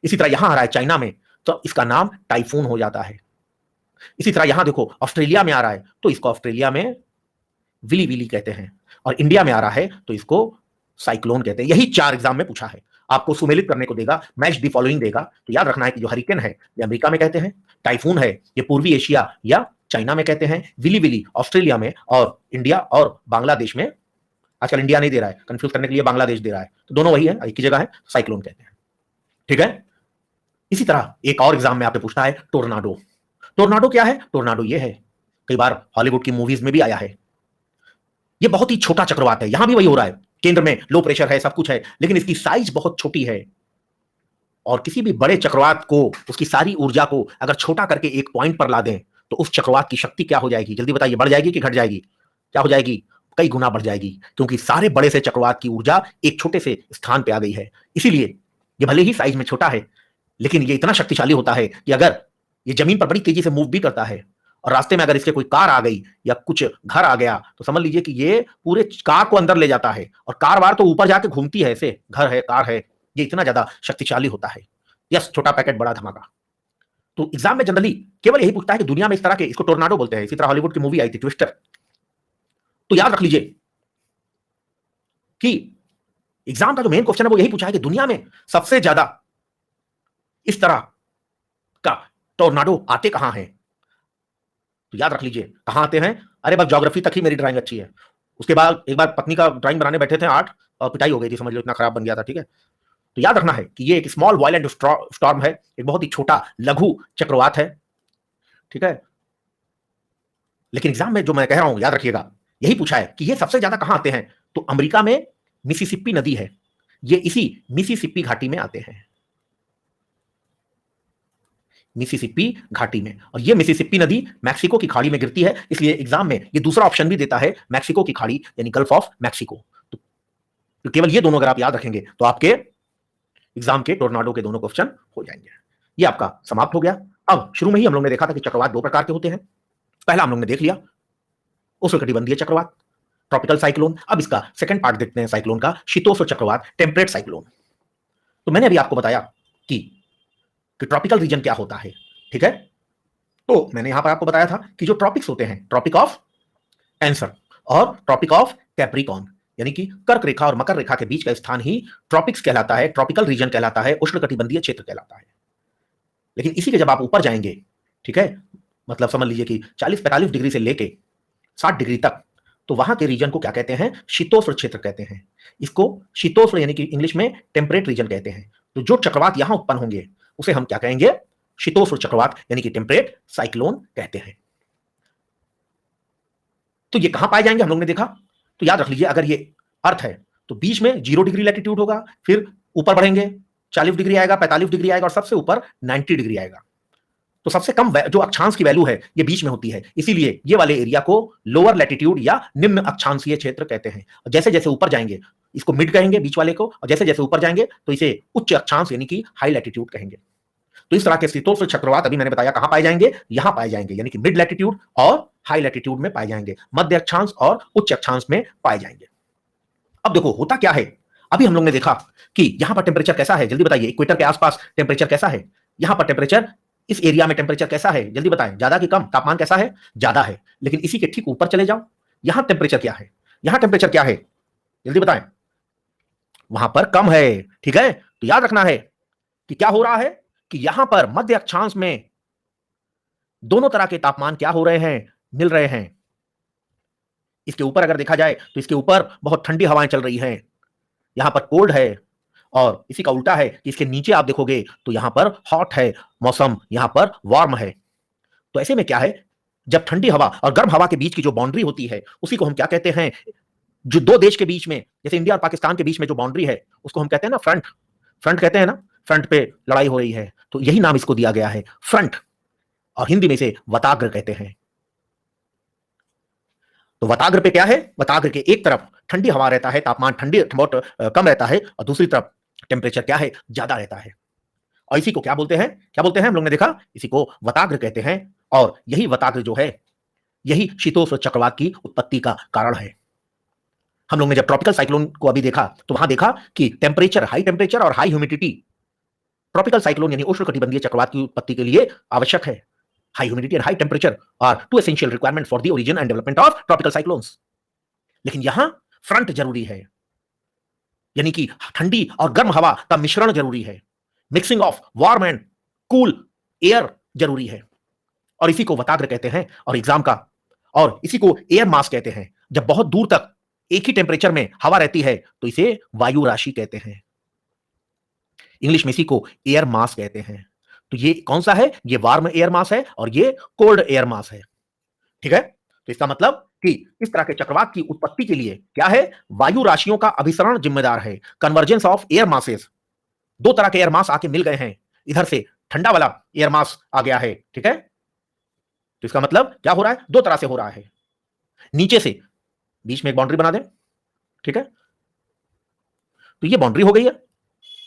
इसी तरह यहां आ रहा है चाइना में तो इसका नाम टाइफून हो जाता है। इसी तरह यहां देखो ऑस्ट्रेलिया में आ रहा है तो इसको ऑस्ट्रेलिया में विली विली कहते हैं, और इंडिया में आ रहा है तो इसको साइक्लोन कहते हैं। यही 4 एग्जाम में पूछा है, आपको सुमेलित करने को देगा, मैच द फॉलोइंग देगा। तो याद रखना है कि जो हरिकेन है ये अमेरिका में कहते हैं, टाइफून है ये पूर्वी एशिया या चाइना में कहते हैं, विली विली ऑस्ट्रेलिया में, और इंडिया और बांग्लादेश में, आजकल इंडिया नहीं दे रहा है, कंफ्यूज करने के लिए बांग्लादेश दे रहा है, तो दोनों वही है, एक ही जगह है, साइक्लोन कहते हैं, ठीक है। इसी तरह एक और एग्जाम में आपने पूछना है टोर्नाडो। टोर्नाडो क्या है? टोर्नाडो ये है, कई बार हॉलीवुड की मूवीज में भी आया है, ये बहुत ही छोटा चक्रवात है, यहां भी वही हो रहा है, केंद्र में लो प्रेशर है, सब कुछ है, लेकिन इसकी साइज बहुत छोटी है। और किसी भी बड़े चक्रवात को, उसकी सारी ऊर्जा को अगर छोटा करके एक पॉइंट पर ला दें तो उस चक्रवात की शक्ति क्या हो जाएगी, जल्दी बताइए, बढ़ जाएगी कि घट जाएगी? क्या हो जाएगी? कई गुना बढ़ जाएगी, क्योंकि सारे बड़े से चक्रवात की ऊर्जा एक छोटे से स्थान पे आ गई है। इसीलिए ये भले ही साइज में छोटा है, लेकिन ये इतना शक्तिशाली होता है कि अगर ये जमीन पर बड़ी तेजी से मूव भी करता है और रास्ते में अगर इसके कोई कार आ गई या कुछ घर आ गया तो समझ लीजिए कि ये पूरे कार को अंदर ले जाता है, और कार वार तो ऊपर जाके घूमती है, ऐसे घर है, कार है, ये इतना ज्यादा शक्तिशाली होता है। यस, छोटा पैकेट बड़ा धमाका। तो एग्जाम में जनरली केवल यही पूछता है कि दुनिया में इस तरह के, इसको टोर्नाडो बोलते हैं। इसी तरह हॉलीवुड की मूवी आई थी ट्विस्टर, तो याद रख लीजिए कि एग्जाम का जो मेन क्वेश्चन है वो यही पूछा है कि दुनिया में सबसे ज्यादा इस तरह का टोर्नाडो आते कहां हैं। तो याद रख लीजिए कहां आते हैं। अरे बस ज्योग्राफी तक ही मेरी ड्राइंग अच्छी है, उसके बाद एक बार पत्नी का ड्राइंग बनाने बैठे थे 8 और पिटाई हो गई थी, समझ लो, इतना खराब बन गया था, ठीक है। तो याद रखना है कि ये एक स्मॉल वायलेंट स्टॉर्म है, एक बहुत ही छोटा लघु चक्रवात है, ठीक है। लेकिन एग्जाम में जो मैं कह रहा हूं याद रखिएगा, यही पूछा है कि ये सबसे ज्यादा कहां आते हैं। तो अमेरिका में मिसिसिपी नदी है, ये इसी मिसिसिपी घाटी में आते हैं, मिसिसिपी घाटी में। और ये मिसिसिपी नदी मैक्सिको की खाड़ी में गिरती है, इसलिए एग्जाम में ये दूसरा ऑप्शन भी देता है, मैक्सिको की खाड़ी यानी गल्फ ऑफ मैक्सिको। तो केवल ये दोनों अगर आप याद रखेंगे तो आपके एग्जाम के टोर्नाडो के दोनों क्वेश्चन हो जाएंगे। ये आपका समाप्त हो गया। अब शुरू में ही हम लोग ने देखा था कि चक्रवात 2 प्रकार के होते हैं। पहला हम लोग ने देख लिया, उष्णकटिबंधीय चक्रवात, ट्रॉपिकल साइक्लोन। अब इसका सेकंड पार्ट देखते हैं साइक्लोन का, शीतोष्ण चक्रवात, टेम्परेट साइक्लोन। तो मैंने अभी आपको बताया कि ट्रॉपिकल रीजन क्या होता है, ठीक है। तो मैंने यहां पर आपको बताया था कि जो ट्रॉपिक्स होते हैं, ट्रॉपिक ऑफ कैंसर और ट्रॉपिक ऑफ कैप्रिकॉर्न, यानी कि कर्क रेखा और मकर रेखा के बीच का स्थान ही ट्रॉपिक्स कहलाता है, ट्रॉपिकल रीजन कहलाता है, उष्णकटिबंधीय क्षेत्र कहलाता है। लेकिन इसी के जब आप ऊपर जाएंगे, ठीक है, मतलब समझ लीजिए कि 40-45 डिग्री से लेके 60 डिग्री तक, तो वहां के रीजन को क्या कहते हैं, शीतोष्ण क्षेत्र कहते हैं। इसको शीतोष्ण यानी कि इंग्लिश में टेम्परेट रीजन कहते हैं। तो जो चक्रवात यहां उत्पन्न होंगे उसे हम क्या कहेंगे, शीतोष्ण चक्रवात यानी कि टेम्परेट साइक्लोन कहते हैं। तो ये कहां पाए जाएंगे हम लोग ने देखा। तो याद रख लीजिए, अगर ये अर्थ है तो बीच में 0 डिग्री लैटिट्यूड होगा, फिर ऊपर बढ़ेंगे 40 डिग्री आएगा, 45 डिग्री आएगा और सबसे ऊपर 90 डिग्री आएगा। तो सबसे कम जो अक्षांश की वैल्यू है ये बीच में होती है, इसीलिए ये वाले एरिया को लोअर लैटिट्यूड या निम्न अक्षांशीय क्षेत्र कहते हैं। जैसे जैसे ऊपर जाएंगे इसको मिड कहेंगे बीच वाले को, और जैसे जैसे ऊपर जाएंगे तो इसे उच्च अक्षांश यानी कि हाई लैटिट्यूड कहेंगे। तो इस तरह के शीतोष्ण चक्रवात अभी मैंने बताया कहां पाए जाएंगे, यहां पाए जाएंगे, यानी कि मिड लैटिट्यूड और हाई लैटिट्यूड में पाए जाएंगे, मध्य अक्षांश और उच्च अक्षांश में पाए जाएंगे। अब देखो होता क्या है, अभी हम लोग ने देखा कि यहां पर टेम्परेचर कैसा है, जल्दी बताइए। इक्वेटर के आसपास टेम्परेचर कैसा है, यहां पर टेम्परेचर, इस एरिया में टेम्परेचर कैसा है, जल्दी बताएं, ज्यादा कि कम, तापमान कैसा है, ज्यादा है। लेकिन इसी के ठीक ऊपर चले जाओ, यहां टेम्परेचर क्या है, यहां टेम्परेचर क्या है, जल्दी बताएं, वहां पर कम है। ठीक है, तो याद रखना है कि क्या हो रहा है कि यहां पर मध्य अक्षांश में दोनों तरह के तापमान क्या हो रहे हैं, मिल रहे हैं। इसके ऊपर अगर देखा जाए तो इसके ऊपर बहुत ठंडी हवाएं चल रही हैं, यहां पर कोल्ड है, और इसी का उल्टा है कि इसके नीचे आप देखोगे तो यहां पर हॉट है, मौसम यहां पर वार्म है। तो ऐसे में क्या है, जब ठंडी हवा और गर्म हवा के बीच की जो बाउंड्री होती है उसी को हम क्या कहते हैं, जो दो देश के बीच में, जैसे इंडिया और पाकिस्तान के बीच में जो बाउंड्री है उसको हम कहते हैं ना फ्रंट, फ्रंट कहते हैं ना, फ्रंट पे लड़ाई हो रही है तो यही नाम इसको दिया गया है, फ्रंट, और हिंदी में इसे वताग्र कहते हैं। तो वताग्र पे क्या है, वताग्र के एक तरफ ठंडी हवा रहता है, तापमान ठंडी बहुत कम रहता है, और दूसरी तरफ टेम्परेचर क्या है, ज्यादा रहता है। और इसी को क्या बोलते हैं, क्या बोलते हैं, हम लोग ने देखा, इसी को वताग्र कहते हैं। और यही वताग्र जो है यही शीतोष्ण चक्रवात की उत्पत्ति का कारण है। हम लोग ने जब ट्रॉपिकल साइक्लोन को अभी देखा तो वहां देखा कि टेम्परेचर, हाई टेम्परेचर और हाई ह्यूमिडिटी ट्रॉपिकल साइक्लोन यानी उष्णकटिबंधीय चक्रवात की उत्पत्ति के लिए आवश्यक है। High humidity and high temperature are two essential requirement for the origin and development of tropical cyclones. लेकिन यहां फ्रंट जरूरी है, यानी कि ठंडी और गर्म हवा का मिश्रण जरूरी है, mixing of warm and cool air जरूरी है, और इसी को वताग्र कहते हैं। और एग्जाम का, और इसी को एयर मास कहते हैं। जब बहुत दूर तक एक ही टेम्परेचर में हवा रहती है तो इसे वायु राशि कहते हैं, इंग्लिश में इसी को एयर मास कहते हैं। तो ये कौन सा है, ये वार्म एयर मास है और ये कोल्ड एयर मास है। ठीक है, तो इसका मतलब कि इस तरह के चक्रवात की उत्पत्ति के लिए क्या है, वायु राशियों का अभिसरण जिम्मेदार है, कन्वर्जेंस ऑफ एयर मासेस। दो तरह के एयर मास आके मिल गए हैं, इधर से ठंडा वाला एयर मास आ गया है। ठीक है, तो इसका मतलब क्या हो रहा है, दो तरह से हो रहा है। नीचे से बीच में एक बाउंड्री बना दें, ठीक है, तो ये बाउंड्री हो गई है।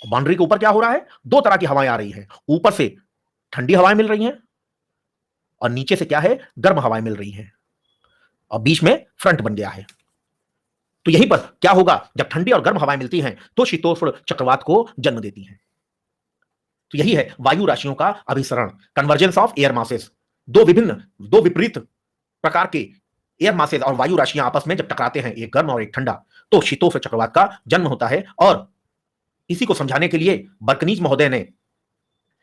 बाउंड्री के ऊपर क्या हो रहा है, दो तरह की हवाएं आ रही हैं, ऊपर से ठंडी हवाएं मिल रही हैं और नीचे से क्या है, गर्म हवाएं मिल रही हैं, और बीच में फ्रंट बन गया है। तो यहीं पर क्या होगा, जब ठंडी और गर्म हवाएं मिलती हैं तो शीतोष्ण चक्रवात को जन्म देती हैं। तो यही है वायु राशियों का अभिसरण, कन्वर्जेंस ऑफ एयर मासेस। दो विभिन्न, दो विपरीत प्रकार के एयर मासेस और वायु राशियां आपस में जब टकराते हैं, एक गर्म और एक ठंडा, तो शीतोष्ण चक्रवात का जन्म होता है। और इसी को समझाने के लिए बर्कनीज महोदय ने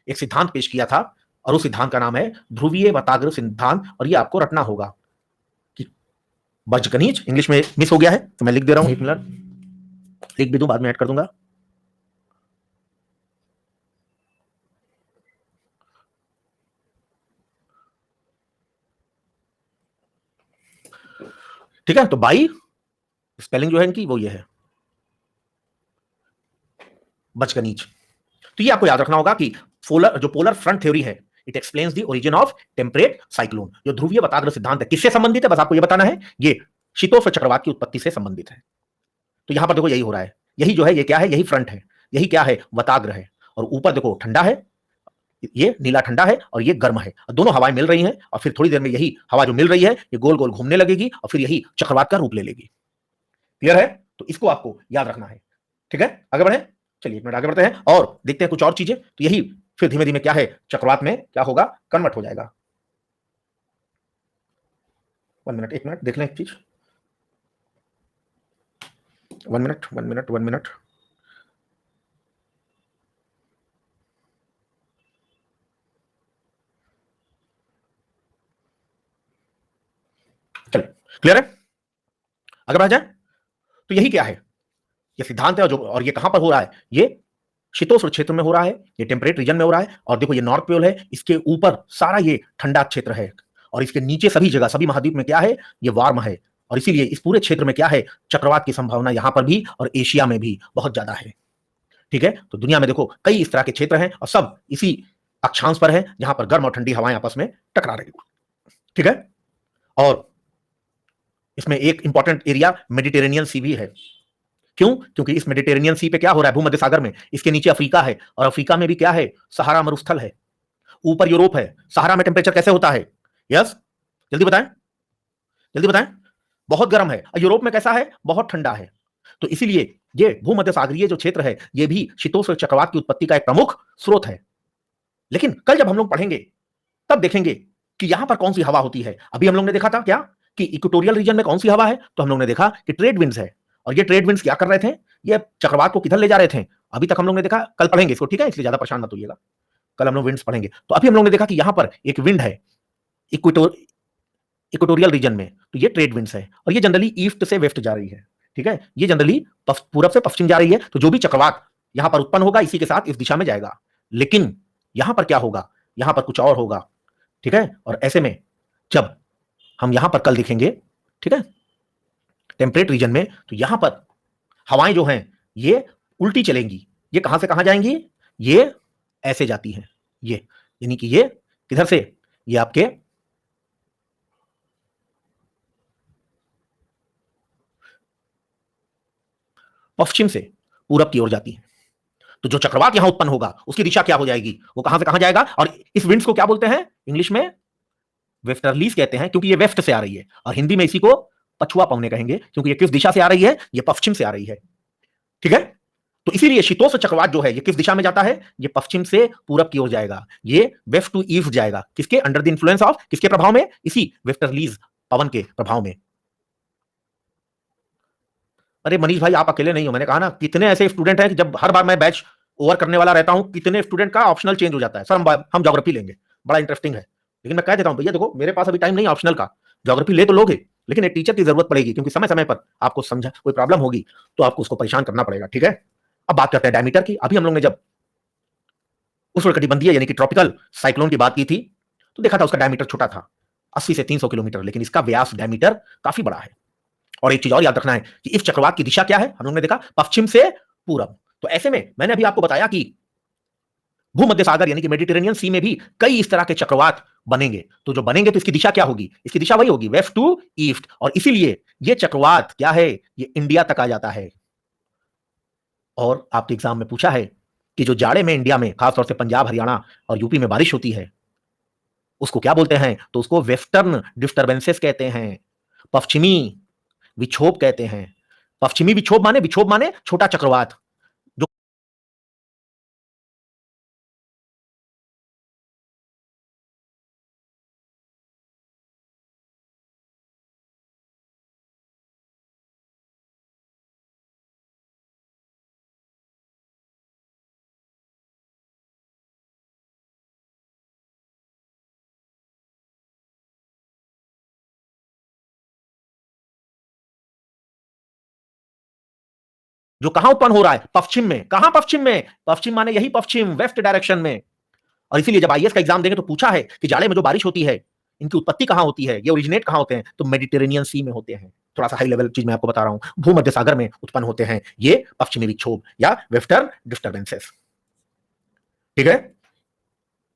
एक सिद्धांत पेश किया था, और उस सिद्धांत का नाम है ध्रुवीय वताग्र सिद्धांत। और ये आपको रटना होगा कि बर्कनीज, इंग्लिश में मिस हो गया है तो मैं लिख दे रहा हूं, एक मिनट लिख भी दूं, बाद में ऐड कर दूंगा। ठीक है, तो बाई स्पेलिंग जो है इनकी वो ये है, बचकनीज। तो ये आपको याद रखना होगा कि पोलर फ्रंट थ्योरी है, it explains the origin of temperate cyclone. जो ध्रुवीय वताग्र सिद्धांत है किससे संबंधित है, बस आपको ये बताना है, ये शीतोष्ण चक्रवात की उत्पत्ति से संबंधित है। तो यहां पर देखो यही हो रहा है, यही जो है ये क्या है, यही फ्रंट है, यही क्या है, वताग्र है। और ऊपर देखो ठंडा है, ये नीला ठंडा है और ये गर्म है, दोनों हवाएं मिल रही हैं, और फिर थोड़ी देर में यही हवा जो मिल रही है ये गोल गोल घूमने लगेगी और फिर यही चक्रवात का रूप ले लेगी। क्लियर है, तो इसको आपको याद रखना है। ठीक है, आगे बढ़े, चलिए एक मिनट आगे बढ़ते हैं और देखते हैं कुछ और चीजें। तो यही फिर धीमे धीमे क्या है, चक्रवात में क्या होगा, कन्वर्ट हो जाएगा। 1 मिनट, 1 मिनट देख लें एक चीज, 1 मिनट 1 मिनट 1 मिनट। चलिए क्लियर है, अगर बढ़ जाए तो यही क्या है, ये सिद्धांत है। और ये कहां पर हो रहा है, ये शीतोष्ण क्षेत्र में हो रहा है, ये टेम्परेट रीजन में हो रहा है। और देखो ये नॉर्थ पोल है, इसके ऊपर सारा ये ठंडा क्षेत्र है, और इसके नीचे सभी जगह, सभी महाद्वीप में क्या है, ये वार्म है। और इसीलिए इस पूरे क्षेत्र में क्या है, चक्रवात की संभावना यहां पर भी और एशिया में भी बहुत ज्यादा है। ठीक है, तो दुनिया में देखो कई इस तरह के क्षेत्र हैं और सब इसी अक्षांश पर है जहां पर गर्म और ठंडी हवाएं आपस में टकरा रही है। ठीक है, और इसमें एक इंपॉर्टेंट एरिया मेडिटेरेनियन सी भी है। क्यों? क्योंकि इस मेडिटेरेनियन सी पे क्या हो रहा है, भूमध्य सागर में, इसके नीचे अफ्रीका है, और अफ्रीका में भी क्या है, सहारा मरुस्थल है, ऊपर यूरोप है। सहारा में टेम्परेचर कैसे होता है? यस, जल्दी बताएं, जल्दी बताएं। बहुत गर्म है। यूरोप में कैसा है? बहुत ठंडा है। तो इसीलिए ये भूमध्य सागरीय जो क्षेत्र है, ये भी शीतोष्ण चक्रवात की उत्पत्ति का एक प्रमुख स्रोत है। लेकिन कल जब हम लोग पढ़ेंगे तब देखेंगे कि यहां पर कौन सी हवा होती है। अभी हम लोग ने देखा था क्या कि इक्वेटोरियल रीजन में कौन सी हवा है, तो हम लोग ने देखा कि ट्रेड विंड्स है। और ये ट्रेड विंड्स क्या कर रहे थे? ये चक्रवात को किधर ले जा रहे थे? अभी तक हम लोग ने देखा, कल पढ़ेंगे इसको, ठीक है, इसलिए ज्यादा परेशान मत होइएगा, कल हम लोग विंड्स पढ़ेंगे। तो अभी हम लोग ने देखा कि यहां पर एक विंड है इक्वेटोरियल रीजन में, तो ये ट्रेड विंड्स है, और ये जनरली ईस्ट से वेस्ट जा रही है। ठीक है, ये जनरली पूरब से पश्चिम जा रही है। तो जो भी चक्रवात यहां पर उत्पन्न होगा, इसी के साथ इस दिशा में जाएगा। लेकिन यहां पर क्या होगा? यहां पर कुछ और होगा। ठीक है, और ऐसे में जब हम यहां पर कल देखेंगे, ठीक है, टेम्परेट रीजन में, तो यहां पर हवाएं जो हैं ये उल्टी चलेंगी। ये कहां से कहां जाएंगी? ये ऐसे जाती हैं, ये, यानी कि ये किधर से? ये आपके पश्चिम से पूरब की ओर जाती है। तो जो चक्रवात यहां उत्पन्न होगा उसकी दिशा क्या हो जाएगी? वो कहां से कहां जाएगा? और इस विंड्स को क्या बोलते हैं इंग्लिश में? वेस्टर्लीज कहते हैं, क्योंकि ये वेस्ट से आ रही है। और हिंदी में इसी को पछुआ पवने कहेंगे, क्योंकि ये किस दिशा से आ रही है? ये पश्चिम से आ रही है। ठीक है, तो इसीलिए शीतोष्ण चक्रवात जो है ये किस दिशा में जाता है? ये पश्चिम से पूरब की ओर जाएगा। ये वेस्ट टू ईस्ट जाएगा। किसके अंडर द इन्फ्लुएंस ऑफ? किसके प्रभाव में? इसी वेस्टर्लीज पवन के प्रभाव में। अरे मनीष भाई, आप अकेले नहीं हो, मैंने कहा ना, कितने ऐसे स्टूडेंट हैं कि जब हर बार मैं बैच ओवर करने वाला रहता हूं, कितने स्टूडेंट का ऑप्शनल चेंज हो जाता है। सर हम ज्योग्राफी लेंगे, बड़ा इंटरेस्टिंग है। लेकिन मैं कह देता हूं भैया देखो, मेरे पास अभी टाइम नहीं ऑप्शनल का, ज्योग्राफी ले तो लोगे, लेकिन एक टीचर की जरूरत पड़ेगी, क्योंकि समय समय पर आपको समझा कोई प्रॉब्लम होगी तो आपको उसको परेशान करना पड़ेगा। ठीक है, अब बात करते हैं डायमीटर की। अभी हम लोग ने जब उष्णकटिबंधीय यानी कि ट्रॉपिकल साइक्लोन की बात की थी, तो देखा था उसका डायमीटर छोटा था, 80 से 300 किलोमीटर, लेकिन इसका व्यास डायमीटर काफी बड़ा है। और एक चीज और याद रखना है कि इस चक्रवात की दिशा क्या है? हम लोगों ने देखा पश्चिम से पूरब। तो ऐसे में मैंने अभी आपको बताया कि भूमध्य सागर यानी कि मेडिटेरेनियन सी में भी कई इस तरह के चक्रवात बनेंगे। तो जो बनेंगे तो इसकी दिशा क्या होगी? इसकी दिशा वही होगी, वेस्ट टू ईस्ट। और इसीलिए ये चक्रवात क्या है? ये इंडिया तक आ जाता है। और आपके एग्जाम में पूछा है कि जो जाड़े में इंडिया में खासतौर से पंजाब, हरियाणा और यूपी में बारिश होती है, उसको क्या बोलते हैं? तो उसको वेस्टर्न डिस्टर्बेंसेस कहते हैं, पश्चिमी विक्षोभ कहते हैं। पश्चिमी विक्षोभ माने छोटा चक्रवात। जो जो कहां उत्पन्न हो रहा है? पश्चिम में। कहां पश्चिम में? पश्चिम माने यही पश्चिम, वेस्ट डायरेक्शन में। और इसीलिए जब आईएएस का एग्जाम देंगे तो पूछा है कि जाड़े में जो बारिश होती है, इनकी उत्पत्ति कहां होती है, ये ओरिजिनेट कहां होते हैं? तो मेडिटेरेनियन सी में होते हैं। थोड़ा सा हाई लेवल चीज मैं आपको बता रहा हूं, भूमध्य सागर में उत्पन्न होते हैं ये पश्चिमी विक्षोभ या वेस्टर्न डिस्टर्बेंसेस। ठीक है,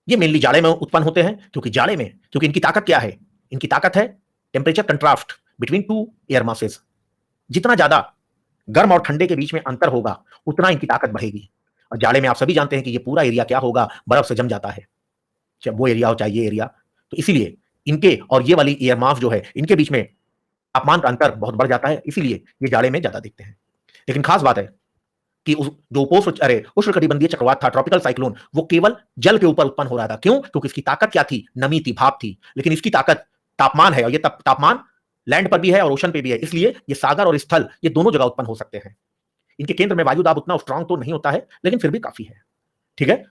ये मेनली जाड़े में उत्पन्न होते हैं, क्योंकि इनकी ताकत क्या है? इनकी ताकत है temperature contrast between two air masses. जितना ज्यादा गर्म और ठंडे के बीच में अंतर होगा, उतना इनकी ताकत बढ़ेगी। और जाड़े में आप सभी जानते हैं कि ये पूरा एरिया क्या होगा? बर्फ से जम जाता है, चाहे वो एरिया हो चाहे ये एरिया। तो इसीलिए इनके और ये वाली एयर मास जो है, इनके बीच में तापमान का अंतर बहुत बढ़ जाता है, इसीलिए ये जाड़े में ज्यादा दिखते हैं। लेकिन खास बात है कि जो उष्णकटिबंधीय चक्रवात था, ट्रॉपिकल साइक्लोन, वो केवल जल के ऊपर उत्पन्न हो रहा था। क्यों? क्योंकि इसकी ताकत क्या थी? नमी थी, भाप थी। लेकिन इसकी ताकत तापमान है, और ये तापमान लैंड पर भी है और ओशन पे भी है। इसलिए ये सागर और स्थल, ये दोनों जगह उत्पन्न हो सकते हैं। इनके केंद्र में वायु दाब उतना स्ट्रांग तो नहीं होता है, लेकिन फिर भी काफी है। ठीक है,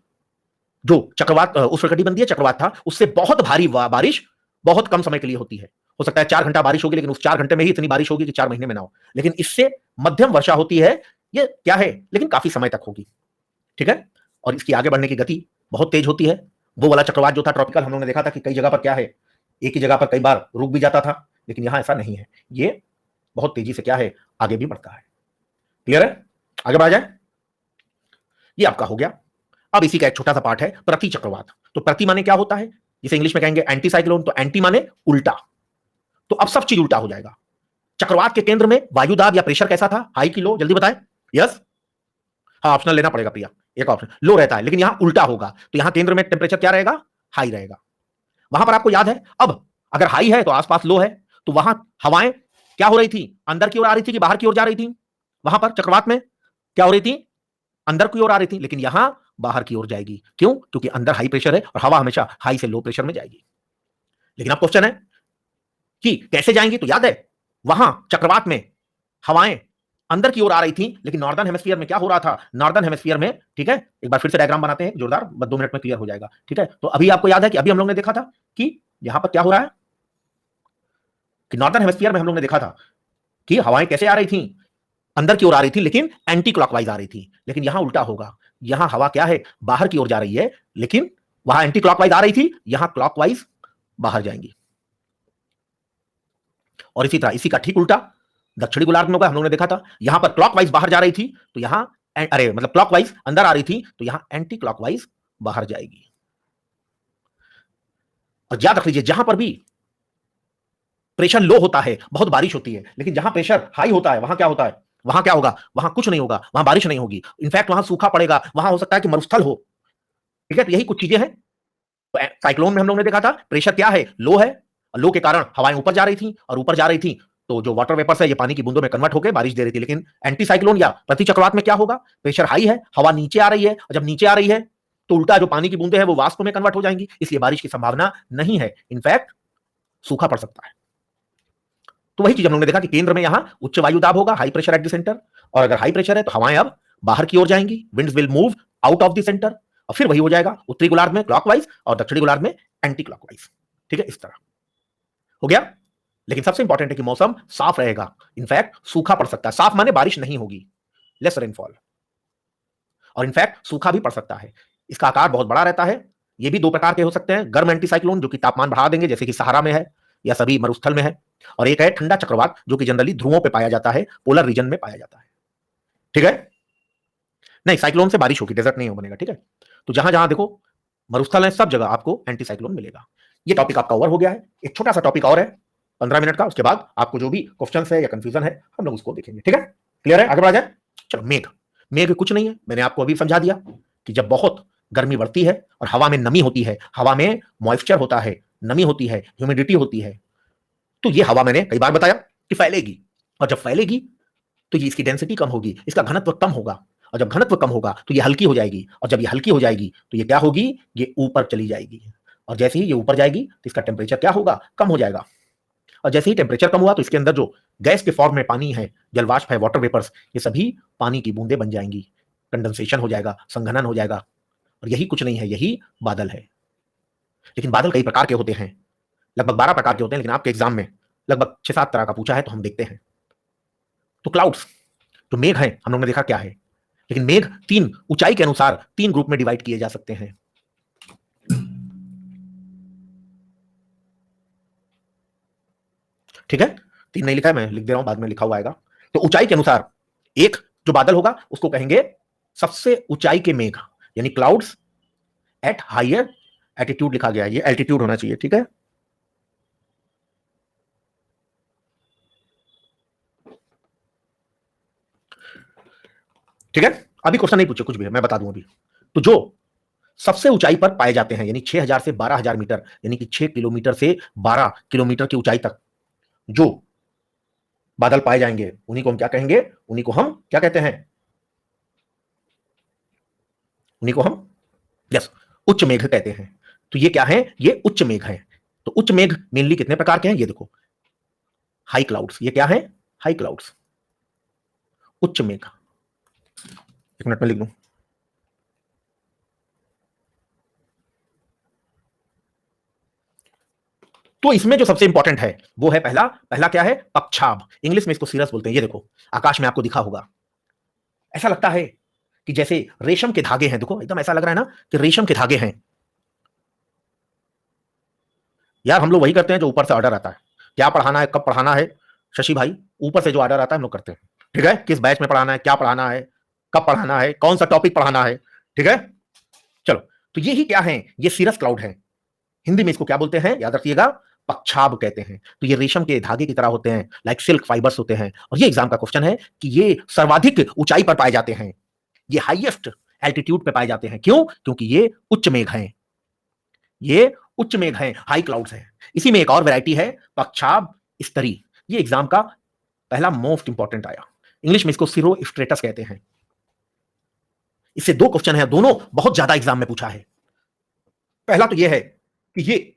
जो चक्रवात उष्णकटिबंधीय चक्रवात था, उससे बहुत भारी बारिश बहुत कम समय के लिए होती है। हो सकता है 4 घंटा बारिश होगी, लेकिन उस 4 घंटे में ही इतनी बारिश होगी कि 4 महीने में ना हो। लेकिन इससे मध्यम वर्षा होती है, ये क्या है, लेकिन काफी समय तक होगी। ठीक है, और इसकी आगे बढ़ने की गति बहुत तेज होती है। वो वाला चक्रवात जो था ट्रॉपिकल, हम लोगों ने देखा था कि कई जगह पर क्या है, एक ही जगह पर कई बार रुक भी जाता था, लेकिन यहां ऐसा नहीं है। ये बहुत तेजी से क्या है, आगे भी बढ़ता है। क्लियर है? आगे बढ़ा जाए। ये आपका हो गया अब इसी का एक छोटा सा पार्ट है प्रति चक्रवात। तो प्रति माने क्या होता है, जिसे इंग्लिश में कहेंगे एंटी साइक्लोन, तो एंटी माने उल्टा। तो अब सब चीज उल्टा हो जाएगा। चक्रवात के केंद्र में वायु दाब या प्रेशर कैसा था, हाई की लो, जल्दी बताएं। यस, हाँ ऑप्शनल लेना पड़ेगा प्रिया, एक ऑप्शन लो रहता है, लेकिन यहां उल्टा होगा। तो यहां केंद्र में टेम्परेचर क्या रहेगा, हाई रहेगा। वहां पर आपको याद है, अब अगर हाई है तो आसपास लो है, तो वहां हवाएं क्या हो रही थी, अंदर की ओर आ रही थी कि बाहर की ओर जा रही थी, वहां पर चक्रवात में क्या हो रही थी, अंदर की ओर आ रही थी, लेकिन यहां बाहर की ओर जाएगी। क्यों, क्योंकि अंदर हाई प्रेशर है और हवा हमेशा हाई से लो प्रेशर में जाएगी। लेकिन अब क्वेश्चन है कि कैसे जाएंगी, तो याद है वहां चक्रवात में हवाएं अंदर की ओर आ रही थी, लेकिन नॉर्दर्न हेमिस्फीयर में क्या हो रहा था, नॉर्दर्न हेमिस्फीयर में, ठीक है, एक बार फिर से डायग्राम बनाते हैं जोरदार, बस 2 मिनट में क्लियर हो जाएगा। ठीक है, तो अभी आपको याद है कि अभी हम लोग ने देखा था कि यहां पर क्या हो रहा है, कि नॉर्दर्न हेमिस्फीयर में हम लोग ने देखा था कि हवाएं कैसे आ रही थी, अंदर की ओर आ रही थी, लेकिन एंटी क्लॉकवाइज आ रही थी। लेकिन यहां उल्टा होगा, यहां हवा क्या है, बाहर की ओर जा रही है, लेकिन वहां एंटी क्लॉकवाइज आ रही थी, यहां क्लॉकवाइज बाहर जाएंगी। और इसी तरह इसी का ठीक उल्टा दक्षिणी गोलार्ध में होगा, हम लोगों ने देखा था यहां पर क्लॉकवाइज बाहर जा रही थी, तो यहां अरे मतलब क्लॉकवाइज अंदर आ रही थी, तो यहां एंटी क्लॉकवाइज बाहर जाएगी। और याद रख लीजिए, जहां पर भी प्रेशर लो होता है बहुत बारिश होती है, लेकिन जहां प्रेशर हाई होता है वहां क्या होता है, वहां क्या होगा, वहां कुछ नहीं होगा, वहां बारिश नहीं होगी, इनफैक्ट वहां सूखा पड़ेगा, वहां हो सकता है कि मरुस्थल हो। ठीक है, तो यही कुछ चीजें हैं। तो साइक्लोन में हम लोगों ने देखा था प्रेशर क्या है, लो है, और लो के कारण हवाएं ऊपर जा रही थी, और ऊपर जा रही थी तो जो वाटर वेपर्स है ये पानी की बूंदों में कन्वर्ट होकर बारिश दे रही थी। लेकिन एंटी साइक्लोन या प्रति चक्रवात में क्या होगा, प्रेशर हाई है, हवा नीचे आ रही है, और जब नीचे आ रही है तो उल्टा जो पानी की बूंदे हैं वो वाष्प में कन्वर्ट हो जाएंगी, इसलिए बारिश की संभावना नहीं है, इनफैक्ट सूखा पड़ सकता है। तो वही चीज हम लोगों ने देखा कि केंद्र में यहां उच्च वायु दाब होगा, high pressure at the centre, और अगर हाई प्रेशर है तो हवाएं अब बाहर की ओर जाएंगी, winds will move out of the centre, और फिर वही हो जाएगा उत्तरी गोलार्ध में क्लॉकवाइज और दक्षिणी गोलार्ध में एंटी क्लॉकवाइज। ठीक है, इस तरह हो गया। लेकिन सबसे इंपॉर्टेंट है कि मौसम साफ रहेगा, इनफैक्ट सूखा पड़ सकता है, साफ माने बारिश नहीं होगी, लेस रेनफॉल, और इनफैक्ट सूखा भी पड़ सकता है। इसका आकार बहुत बड़ा रहता है। ये भी 2 प्रकार के हो सकते हैं, गर्म एंटीसाइक्लोन जो कि तापमान बढ़ा देंगे, जैसे कि सहारा में है या सभी मरुस्थल में है, और एक है ठंडा चक्रवात जो कि जनरली ध्रुवों पे पाया जाता है, पोलर रीजन में पाया जाता है। ठीक है, नहीं साइक्लोन से बारिश होगी, डेजर्ट नहीं हो बनेगा। ठीक है, तो जहां जहां देखो मरुस्थल है सब जगह आपको एंटीसाइक्लोन मिलेगा। ये टॉपिक आपका ओवर हो गया है। एक छोटा सा टॉपिक और है 15 मिनट का, उसके बाद आपको जो भी क्वेश्चन है या कंफ्यूजन है हम लोग उसको देखेंगे। ठीक है, क्लियर है, आगे बढ़ा जाए। चलो, मेघ, मेघ कुछ नहीं है, मैंने आपको अभी समझा दिया कि जब बहुत गर्मी बढ़ती है और हवा में नमी होती है, हवा में मॉइस्चर होता है, नमी होती है, ह्यूमिडिटी होती है, तो ये हवा मैंने कई बार बताया कि फैलेगी, और जब फैलेगी तो ये इसकी डेंसिटी कम होगी, इसका घनत्व कम होगा, और जब घनत्व कम होगा तो ये हल्की हो जाएगी, और जब ये हल्की हो जाएगी तो ये क्या होगी, ये ऊपर चली जाएगी, और जैसे ही ये ऊपर जाएगी तो इसका टेम्परेचर क्या होगा, कम हो जाएगा, और जैसे ही टेम्परेचर कम हुआ तो इसके अंदर जो गैस के फॉर्म में पानी है, जलवाष्प है, वाटर वेपर्स, ये सभी पानी की बूंदें बन जाएंगी, कंडेंसेशन हो जाएगा, संघनन हो जाएगा, और यही कुछ नहीं है, यही बादल है। लेकिन बादल कई प्रकार के होते हैं, लगभग 12 प्रकार के होते हैं, लेकिन आपके एग्जाम में लगभग 6-7 तरह का पूछा है, तो हम देखते हैं। तो क्लाउड्स जो मेघ है हम लोग ने देखा क्या है, लेकिन मेघ 3 ऊंचाई के अनुसार 3 ग्रुप में डिवाइड किए जा सकते हैं। ठीक है, 3 नहीं लिखा है, मैं लिख दे रहा हूं, बाद में लिखा हुआ आएगा। तो ऊंचाई के अनुसार एक जो बादल होगा उसको कहेंगे सबसे ऊंचाई के मेघ, यानी क्लाउड्स एट हायर एल्टीट्यूड लिखा गया है, ये एल्टीट्यूड होना चाहिए। ठीक है, ठीक है, अभी क्वेश्चन नहीं पूछे कुछ भी, मैं बता दूं अभी। तो जो सबसे ऊंचाई पर पाए जाते हैं, यानी 6000 से 12000 मीटर, यानी कि 6 किलोमीटर से 12 किलोमीटर की ऊंचाई तक जो बादल पाए जाएंगे, उन्हीं को हम क्या कहेंगे, उन्हीं को हम क्या कहते हैं, उन्हीं को हम यस उच्च मेघ कहते हैं। तो ये क्या है, ये उच्च मेघ है। तो उच्च मेघ मेनली कितने प्रकार के हैं, ये देखो, हाई क्लाउड्स, ये क्या है, हाई क्लाउड्स, उच्च मेघ। 1 मिनट में लिख दूं। तो इसमें जो सबसे इंपॉर्टेंट है वो है पहला पहला क्या है, पक्षाभ, इंग्लिश में इसको सीरस बोलते हैं। ये देखो आकाश में आपको दिखा होगा, ऐसा लगता है कि जैसे रेशम के धागे हैं, देखो एकदम ऐसा लग रहा है ना कि रेशम के धागे हैं। यार हम लोग वही करते हैं जो ऊपर से ऑर्डर आता है, क्या पढ़ाना है, कब पढ़ाना है, शशि भाई, ऊपर से जो ऑर्डर आता है हम लोग करते हैं। ठीक है, किस बैच में पढ़ाना है, क्या पढ़ाना है, कब पढ़ाना है, कौन सा टॉपिक पढ़ाना है। ठीक है, तो ये ही क्या है, ये सीरस क्लाउड है। हिंदी में इसको क्या बोलते हैं, याद रखिएगा, पक्षाब कहते हैं। तो ये रेशम के धागे की तरह होते हैं, लाइक सिल्क फाइबर्स होते हैं। और ये एग्जाम का क्वेश्चन है कि ये सर्वाधिक ऊंचाई पर पाए जाते हैं, ये हाईएस्ट एल्टीट्यूड पे पाए जाते हैं। क्यों? क्योंकि ये उच्च मेघ हैं, ये उच्च मेघ हैं, हाई क्लाउड्स हैं। इसी में एक और वैरायटी है पक्षाब स्तरी। ये एग्जाम का पहला मोस्ट इंपॉर्टेंट आया। इंग्लिश में इसको सिरो स्ट्रेटस कहते हैं। इससे दो क्वेश्चन है, दोनों बहुत ज्यादा एग्जाम में पूछा है। पहला तो यह है कि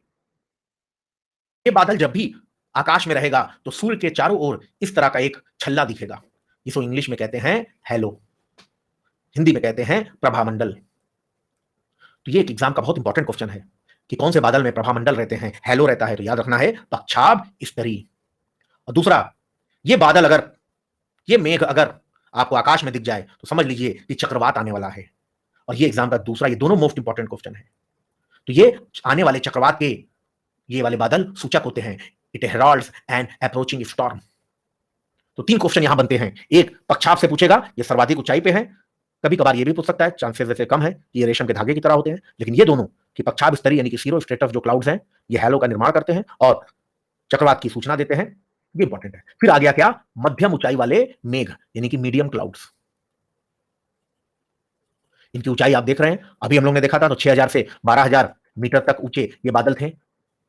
ये बादल जब भी आकाश में रहेगा तो सूर्य के चारों ओर इस तरह का एक छल्ला दिखेगा, जिसको इंग्लिश में कहते हैं हेलो, हिंदी में कहते हैं प्रभामंडल। तो ये एक एग्जाम का बहुत इंपॉर्टेंट क्वेश्चन है कि कौन से बादल में प्रभामंडल रहते हैं, हेलो रहता है। तो याद रखना है पक्षाब स्तरी। और दूसरा, ये बादल अगर, ये मेघ अगर आपको आकाश में दिख जाए तो समझ लीजिए कि चक्रवात आने वाला है। और ये एग्जाम का दूसरा, ये दोनों मोस्ट इंपॉर्टेंट क्वेश्चन है। तो ये आने वाले चक्रवात के ये वाले बादल सूचक होते हैं, इट हेराल्ड्स एन अप्रोचिंग स्टॉर्म। तो तीन क्वेश्चन यहां बनते हैं। एक पक्षाब से पूछेगा, ये सर्वाधिक ऊंचाई पे है। कभी कभार ये भी पूछ सकता है, चांसेस वैसे कम है कि ये रेशम के धागे की तरह होते हैं, लेकिन ये दोनों कि पक्षाब स्तरी यानी कि सीरो स्ट्रेटस जो क्लाउड्स हैं, ये हैलो का निर्माण करते हैं और चक्रवात की सूचना देते हैं, ये इंपॉर्टेंट है। फिर आ गया क्या, मध्यम ऊंचाई वाले मेघ यानी कि मीडियम क्लाउड्स। इनकी ऊंचाई आप देख रहे हैं, अभी हम लोग ने देखा था तो 6000 से 12000 मीटर तक ऊंचे ये बादल थे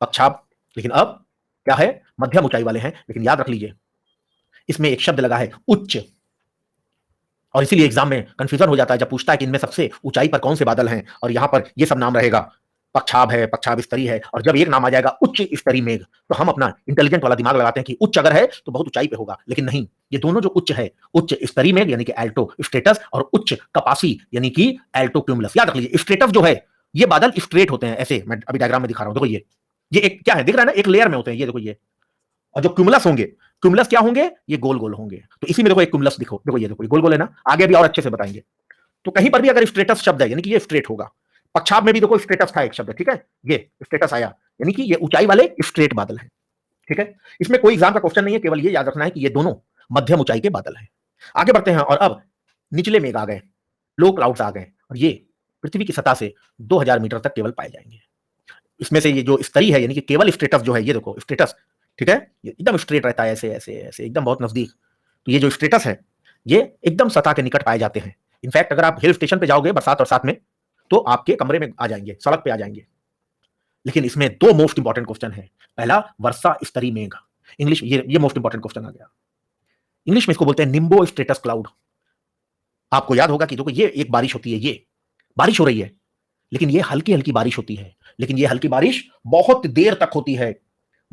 पक्षाब, लेकिन अब क्या है, मध्यम ऊंचाई वाले हैं। लेकिन याद रख लीजिए इसमें एक शब्द लगा है उच्च, और इसीलिए एग्जाम में कंफ्यूजन हो जाता है जब पूछता है कि इनमें सबसे ऊंचाई पर कौन से बादल हैं, और यहां पर ये सब नाम रहेगा, पक्षाब है, पक्षाब स्तरी है, और जब एक नाम आ जाएगा उच्च स्तरी मेघ, तो हम अपना इंटेलिजेंट वाला दिमाग लगाते हैं कि उच्च अगर है तो बहुत ऊंचाई पे होगा, लेकिन नहीं, ये दोनों जो उच्च है, उच्च स्तरी मेघ यानी कि एल्टो स्ट्रेटस और उच्च कपासी यानी कि एल्टो क्यूमुलस। याद रख लीजिए स्ट्रेटस जो है, ये बादल स्ट्रेट होते हैं, ऐसे मैं अभी डायग्राम में दिखा रहा हूं, देखो ये एक क्या है, दिख रहा है ना, एक लेयर में होते हैं, ये देखो ये। और जो क्यूमुलस होंगे, क्यूमुलस क्या होंगे, ये गोल गोल होंगे। तो इसी में देखो एक क्यूमुलस देखो, देखो ये देखो ये गोल गोल है ना, आगे भी और अच्छे से बताएंगे। तो कहीं पर भी अगर स्ट्रेटस शब्द है यानी कि ये स्ट्रेट होगा। पक्षाब में भी देखो स्ट्रेटस था एक शब्द, ठीक है, ये स्ट्रेटस आया यानी कि ये ऊंचाई वाले स्ट्रेट बादल है, ठीक है। इसमें कोई एग्जाम का क्वेश्चन नहीं है, केवल ये याद रखना है कि ये दोनों मध्यम ऊंचाई के बादल हैं। आगे बढ़ते हैं और अब निचले मेघ आ गए, लो क्लाउड्स आ गए, और ये पृथ्वी की सतह से 2000 मीटर तक केवल पाए जाएंगे। इसमें से ये जो स्तरी है यानी कि केवल स्ट्रेटस जो है, ये देखो स्ट्रेटस, ठीक है, ये एकदम स्ट्रेट रहता है, ऐसे ऐसे ऐसे एकदम बहुत नजदीक। तो ये जो स्ट्रेटस है ये एकदम सतह के निकट पाए जाते हैं। इनफैक्ट अगर आप हिल स्टेशन पे जाओगे बरसात और साथ में, तो आपके कमरे में आ जाएंगे, सड़क पे आ जाएंगे। लेकिन इसमें दो मोस्ट इंपॉर्टेंट क्वेश्चन है। पहला, वर्षा स्तरी मेघ, इंग्लिश ये मोस्ट इंपॉर्टेंट क्वेश्चन आ गया। इंग्लिश में इसको बोलते हैं निम्बो स्ट्रेटस क्लाउड। आपको याद होगा कि देखो ये एक बारिश होती है, ये बारिश हो रही है, लेकिन ये हल्की हल्की बारिश होती है, लेकिन ये हल्की बारिश बहुत देर तक होती है,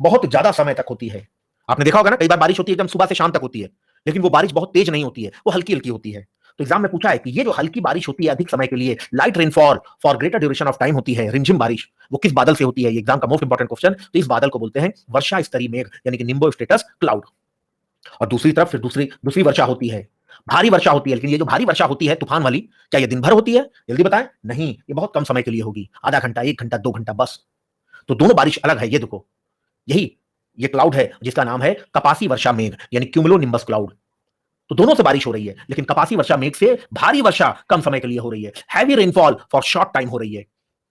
बहुत ज्यादा समय तक होती है। आपने देखा होगा ना, कई बार बारिश होती है एकदम सुबह से शाम तक होती है, लेकिन वो बारिश बहुत तेज नहीं होती है, वो हल्की हल्की होती है। तो एग्जाम में पूछा है कि ये जो हल्की बारिश होती है अधिक समय के लिए, light rainfall for greater duration of time होती है, रिमझिम बारिश, वो किस बादल से होती है, ये एग्जाम का मोस्ट इंपॉर्टेंट क्वेश्चन। तो इस बादल को बोलते हैं वर्षा स्तरी मेघ यानी कि निम्बो स्टेटस क्लाउड। और दूसरी तरफ फिर दूसरी दूसरी वर्षा होती है, भारी वर्षा होती है, लेकिन ये जो भारी वर्षा होती है तूफान वाली, क्या ये दिन भर होती है, जल्दी बताएं, नहीं, ये बहुत कम समय के लिए होगी, आधा घंटा, 1 घंटा, 2 घंटा बस। तो दोनों बारिश अलग है, ये देखो यही ये क्लाउड है जिसका नाम है कपासी वर्षा मेघ यानी क्यूमुलो निम्बस क्लाउड। तो दोनों से बारिश हो रही है, लेकिन कपासी वर्षा मेघ से भारी वर्षा कम समय के लिए हो रही है, heavy rainfall for short time हो रही है।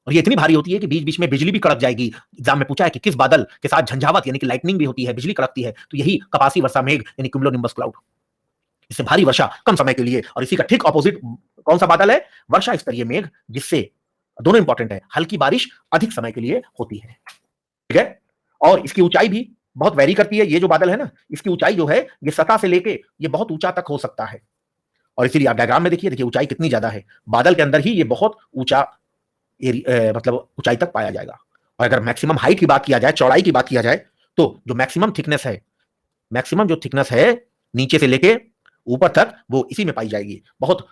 और ये इतनी भारी होती है कि बीच बीच में बिजली भी कड़क जाएगी। एग्जाम में पूछा है कि किस बादल के साथ झंझावत यानी कि लाइटनिंग भी होती है, बिजली कड़कती है, तो यही कपासी वर्षा मेघ यानी क्यूमुलो निम्बस क्लाउड। इससे भारी वर्षा कम समय के लिए, और इसी का ठीक ऑपोजिट कौन सा बादल है, वर्षा स्तरीय मेघ, जिससे दोनों इंपॉर्टेंट है, हल्की बारिश अधिक समय के लिए होती है, ठीक है। और इसकी ऊंचाई भी बहुत वेरी करती है, ये जो बादल है ना, इसकी ऊंचाई जो है ये सतह से लेके ये बहुत ऊंचा तक हो सकता है। और इसीलिए आप डायग्राम में देखिए, देखिए ऊंचाई कितनी ज्यादा है, बादल के अंदर ही ये बहुत ऊंचा मतलब ऊंचाई तक पाया जाएगा। और अगर मैक्सिमम हाइट की बात किया जाए, चौड़ाई की बात किया जाए, तो जो मैक्सिमम थिकनेस है, मैक्सिमम जो थिकनेस है नीचे से लेके ऊपर तक, वो इसी में पाई जाएगी, बहुत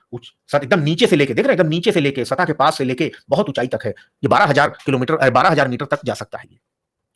एकदम नीचे से लेके, देख रहे हैं, एकदम नीचे से लेके सतह के पास से लेके बहुत ऊंचाई तक है। ये 12000 किलोमीटर 12000 मीटर तक जा सकता है ये,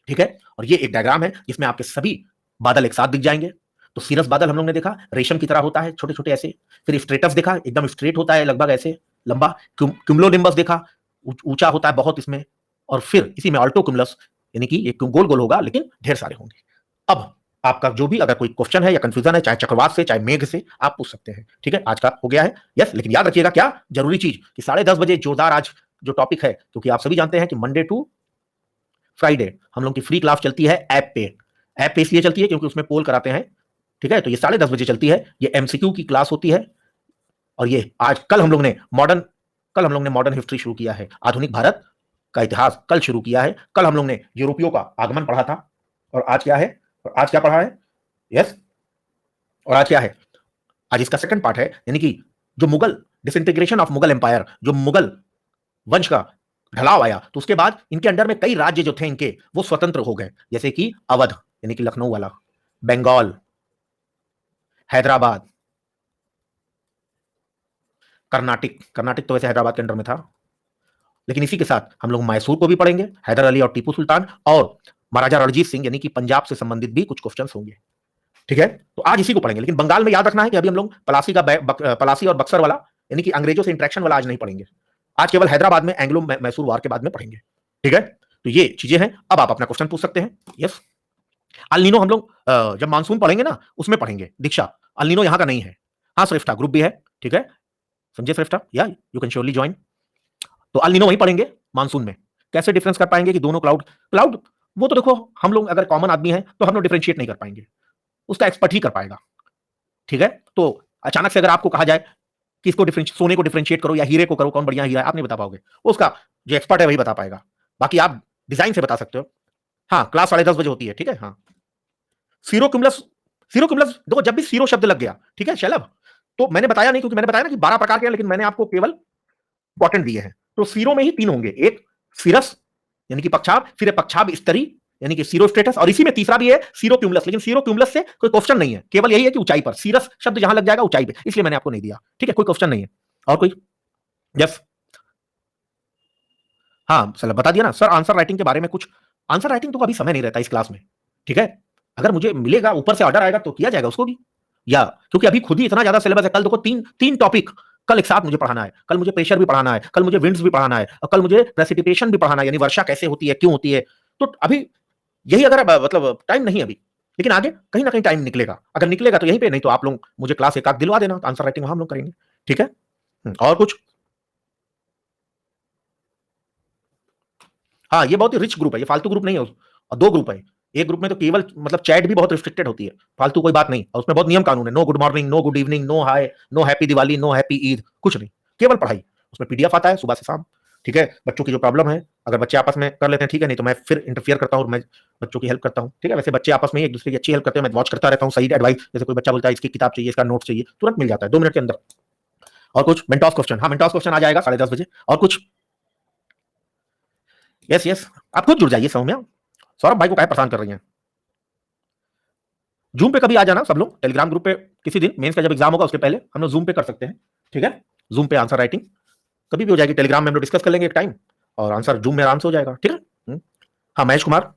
ठीक है। और ये एक डायग्राम है जिसमें आपके सभी बादल एक साथ दिख जाएंगे। तो सीरस बादल हम लोग ने देखा, रेशम की तरह होता है, छोटे छोटे ऐसे। फिर स्ट्रेटस देखा, एकदम स्ट्रेट होता है, लगभग ऐसे लंबा। क्यूमुलोनिम्बस देखा, ऊंचा होता है बहुत इसमें। और फिर इसी में ऑल्टो क्यूमुलस यानी कि ये गोल गोल होगा लेकिन ढेर सारे होंगे। अब आपका जो भी अगर कोई क्वेश्चन है या कंफ्यूजन है, चाहे चक्रवात से चाहे मेघ से, आप पूछ सकते हैं, ठीक है। आज का हो गया है, यस। लेकिन याद रखिएगा क्या जरूरी चीज कि 10:30 बजे जोरदार आज जो टॉपिक है, क्योंकि आप सभी जानते हैं कि मंडे टू फ्राइडे हम लोग की फ्री क्लास चलती है ऐप पे। ऐप पे इसलिए चलती है क्योंकि उसमें पोल कराते हैं, ठीक है। तो ये 10:30 चलती है, ये एमसीक्यू की क्लास होती है। और ये कल हम लोग ने मॉडर्न हिस्ट्री शुरू किया है, आधुनिक भारत का इतिहास कल शुरू किया है। कल हम लोग ने यूरोपियों का आगमन पढ़ा था, और आज क्या है, और आज क्या पढ़ा है, यस, और आज क्या है, आज इसका सेकंड पार्ट है, यानी कि जो Mughal disintegration of Mughal empire, जो मुगल वंश का ढलाव आया, तो उसके बाद इनके अंडर में कई राज्य जो थे इनके, वो स्वतंत्र हो गए, जैसे कि अवध यानी कि लखनऊ वाला, बंगाल, हैदराबाद, कर्नाटक तो वैसे हैदराबाद के अंडर में था, लेकिन इसी के साथ हम लोग मैसूर को भी पढ़ेंगे, हैदर अली और टीपू सुल्तान, और महाराजा रणजीत सिंह, यानी कि पंजाब से संबंधित भी कुछ क्वेश्चंस होंगे, ठीक है। तो आज इसी को पढ़ेंगे, लेकिन बंगाल में याद रखना है कि अभी हम लोग पलासी और बक्सर वाला, यानी कि अंग्रेजों से इंटरेक्शन वाला आज नहीं पढ़ेंगे। आज केवल हैदराबाद में एंग्लो मैसूर वार के बाद में पढ़ेंगे, ठीक है। तो ये चीजें हैं। अब आप अपना क्वेश्चन पूछ सकते हैं। यस, अल हम लोग जब मानसून पढ़ेंगे ना, उसमें पढ़ेंगे। दीक्षा, अल यहाँ का नहीं है। हाँ श्रेष्ठा, ग्रुप भी है, ठीक है, समझे श्रेष्ठा, या यू कैन श्योरली ज्वाइन। तो अल वहीं पढ़ेंगे मानसून में। कैसे डिफरेंस कर पाएंगे कि दोनों क्लाउड, वो तो देखो हम लोग अगर कॉमन आदमी है तो हम लोग डिफरेंशिएट नहीं कर पाएंगे, उसका एक्सपर्ट ही कर पाएगा, ठीक है। तो अचानक से अगर आपको कहा जाए कि इसको सोने को डिफरेंशिएट करो या हीरे को करो, कौन बढ़िया हीरा है, आप नहीं बता पाओगे, उसका जो एक्सपर्ट है वही बता पाएगा। बाकी आप डिजाइन से बता सकते हो। हाँ, क्लास 10:30 होती है, ठीक है। हाँ, सीरो क्यूमुलस देखो, जब भी सीरो शब्द लग गया, ठीक है शैलभ, तो मैंने बताया नहीं, क्योंकि मैंने बताया ना कि 12 प्रकार के हैं, लेकिन मैंने आपको केवल इंपॉर्टेंट दिए हैं। तो सीरो में ही 3 होंगे, एक सीरस यानी कि पक्षाभ, फिर पक्षाभ स्तरी यानी कि सीरो स्टेटस, और इसी में तीसरा भी है सीरो क्यूमुलस, लेकिन सीरो क्यूमुलस से कोई क्वेश्चन नहीं है, केवल यही है कि ऊंचाई पर सीरस शब्द जहां लग जाएगा ऊंचाई पे, इसलिए मैंने आपको नहीं दिया, ठीक है, कोई क्वेश्चन नहीं है। और कोई? यस, हाँ सर बता दिया ना सर। आंसर राइटिंग के बारे में कुछ, आंसर राइटिंग तो अभी समय नहीं रहता इस क्लास में, ठीक है। अगर मुझे मिलेगा, ऊपर से ऑर्डर आएगा तो किया जाएगा उसको भी, या क्योंकि अभी खुद ही इतना ज्यादा सिलेबस है। कल देखो तीन टॉपिक कल एक साथ मुझे पढ़ाना है। कल मुझे प्रेशर भी पढ़ाना है, कल मुझे विंड्स भी पढ़ाना है, और कल मुझे प्रेसिपिटेशन भी पढ़ाना है, यानी वर्षा कैसे होती है, क्यों होती है। तो अभी यही अगर मतलब टाइम नहीं अभी, लेकिन आगे कहीं ना कहीं टाइम निकलेगा। अगर निकलेगा तो यहीं पे, नहीं तो आप लोग मुझे क्लास एक आध दिलवा देना, तो आंसर राइटिंग हम लोग करेंगे, ठीक है। और कुछ? हाँ, ये बहुत ही रिच ग्रुप है, ये फालतू ग्रुप नहीं है। और 2 ग्रुप है, एक ग्रुप में तो केवल मतलब चैट भी बहुत रिस्ट्रिक्टेड होती है, फालतू कोई बात नहीं, और उसमें बहुत नियम कानून है। No good morning, no good evening, no hi, no happy Diwali, no happy Eid, कुछ नहीं, केवल पढ़ाई। उसमें पीडीएफ आता है सुबह से शाम, ठीक है। बच्चों की जो प्रॉब्लम है, अगर बच्चे आपस में कर लेते हैं, ठीक है, नहीं तो मैं फिर इंटरफियर करता हूँ और मैं बच्चों की हेल्प करता हूँ, ठीक है। वैसे बच्चे आपस में एक दूसरे की अच्छी हेल्प करते हैं, मैं वॉच करता रहता हूँ, सही एडवाइस, जैसे कोई बच्चा बोलता है इसकी किताब चाहिए, इसका नोट चाहिए, तुरंत मिल जाता है 2 मिनट के अंदर। और कुछ? मेंटॉस क्वेश्चन, हाँ मेंटॉस क्वेश्चन आ जाएगा 10:30 और कुछ? यस यस, आप खुद जुड़ जाइए सौम्या। सौरभ भाई को क्या परेशान कर रही हैं? जूम पे कभी आ जाना सब लोग, टेलीग्राम ग्रुप पे किसी दिन, मेंस का जब एग्जाम होगा उसके पहले हम लोग जूम पे कर सकते हैं, ठीक है। जूम पे आंसर राइटिंग कभी भी हो जाएगी, टेलीग्राम में हम लोग डिस्कस कर लेंगे एक टाइम, और आंसर जूम में आराम से हो जाएगा, ठीक है। हाँ महेश कुमार,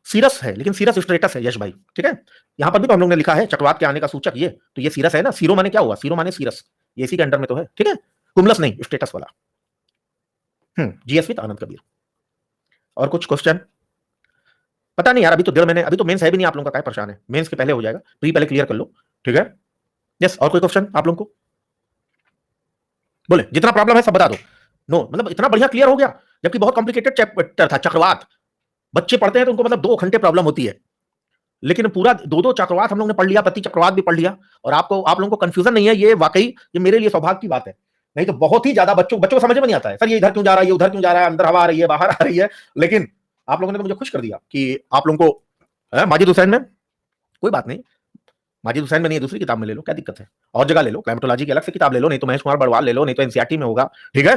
सीरस है, लेकिन सीरस स्टेटस है यश भाई, ठीक है। यहाँ पर भी तो हम लोग ने लिखा है चक्रवात के आने का सूचक ये, तो ये सीरस है ना। सीरो माने क्या हुआ? सीरो माने सीरस, ये इसी के अंडर में तो है, ठीक है। कुमलस नहीं, स्टेटस वाला। जीएस विद आनंद कबीर। और कुछ क्वेश्चन? पता नहीं यार, अभी तो मेंस है भी नहीं, आप लोगों का क्या परेशान है, मेंस के पहले हो जाएगा, प्री पहले क्लियर कर लो, ठीक है। यस, और कोई क्वेश्चन आप लोगों को? बोले जितना प्रॉब्लम है सब बता दो। नो मतलब इतना बढ़िया क्लियर हो गया, जबकि बहुत कॉम्प्लिकेटेड चैप्टर था चक्रवात। बच्चे पढ़ते हैं तो उनको मतलब 2 घंटे प्रॉब्लम होती है, लेकिन पूरा 2-2 चक्रवात हम लोग ने पढ़ लिया, प्रति चक्रवात भी पढ़ लिया, और आप लोगों को कंफ्यूजन नहीं है। ये वाकई ये मेरे लिए सौभाग्य की बात है, नहीं तो बहुत ही ज्यादा बच्चों को समझ में नहीं आता है, सर ये इधर क्यों जा रहा है, ये उधर क्यों जा रहा है, अंदर हवा आ रही है, बाहर आ रही है। लेकिन आप लोगों ने तो मुझे खुश कर दिया कि आप लोगों को माजिद हुसैन में कोई बात नहीं, माजिद हुसैन में नहीं है, दूसरी किताब में ले लो, क्या दिक्कत है, और जगह ले लो, क्लाइमेटोलॉजी की अलग से किताब ले लो, नहीं तो महेश कुमार बड़वाल ले लो, नहीं तो एनसीईआरटी में होगा, ठीक है।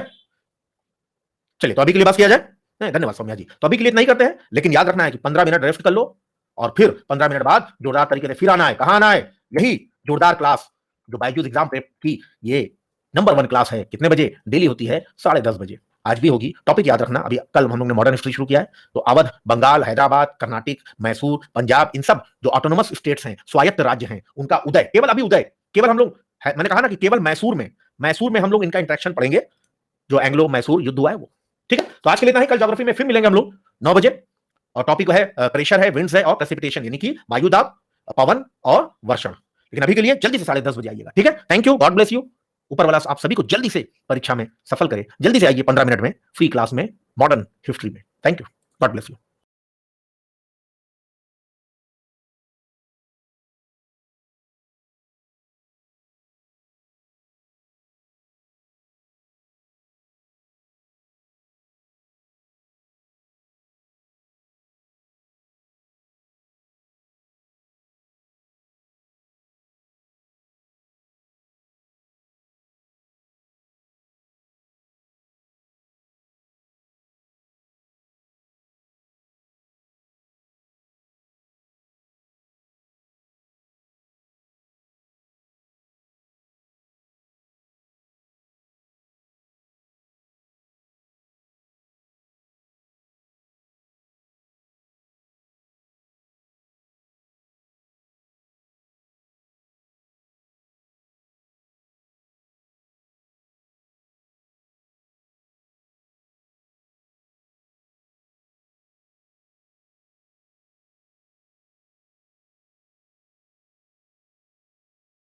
चलिए तो अभी के लिए बस किया जाए। नहीं, धन्यवाद सौम्या जी। तो अभी के लिए नहीं करते हैं, लेकिन याद रखना है कि 15 मिनट रेस्ट कर लो, और फिर 15 मिनट बाद जोरदार तरीके से फिर आना है। कहाँ आना है? यही जोरदार क्लास जो बायजूस एग्जाम प्रेप की ये नंबर 1 क्लास है। कितने बजे? डेली होती है 10:30 आज भी होगी। टॉपिक याद रखना, अभी कल हम लोग ने मॉडर्न हिस्ट्री शुरू किया है, तो अवध, बंगाल, हैदराबाद, कर्नाटक, मैसूर, पंजाब, इन सब जो ऑटोनोमस स्टेट्स हैं, स्वायत्त राज्य हैं, उनका उदय, केवल अभी उदय, केवल हम लोग, मैंने कहा ना कि केवल मैसूर में हम लोग इनका इंट्रैक्शन पढ़ेंगे, जो एंग्लो मैसूर युद्ध हुआ है वो, ठीक है। तो आज के लिए इतना ही, कल ज्योग्राफी में फिर मिलेंगे हम लोग 9 बजे, और टॉपिक है प्रेशर है, विंड्स है, और प्रेसिपिटेशन यानी कि वायुदाब, पवन और वर्षण। लेकिन अभी के लिए जल्दी से 10:30 आइएगा, ठीक है। Thank you, God bless you. ऊपर वाला आप सभी को जल्दी से परीक्षा में सफल करे। जल्दी से आइए 15 मिनट में फ्री क्लास में मॉडर्न हिस्ट्री में। Thank you, God bless you.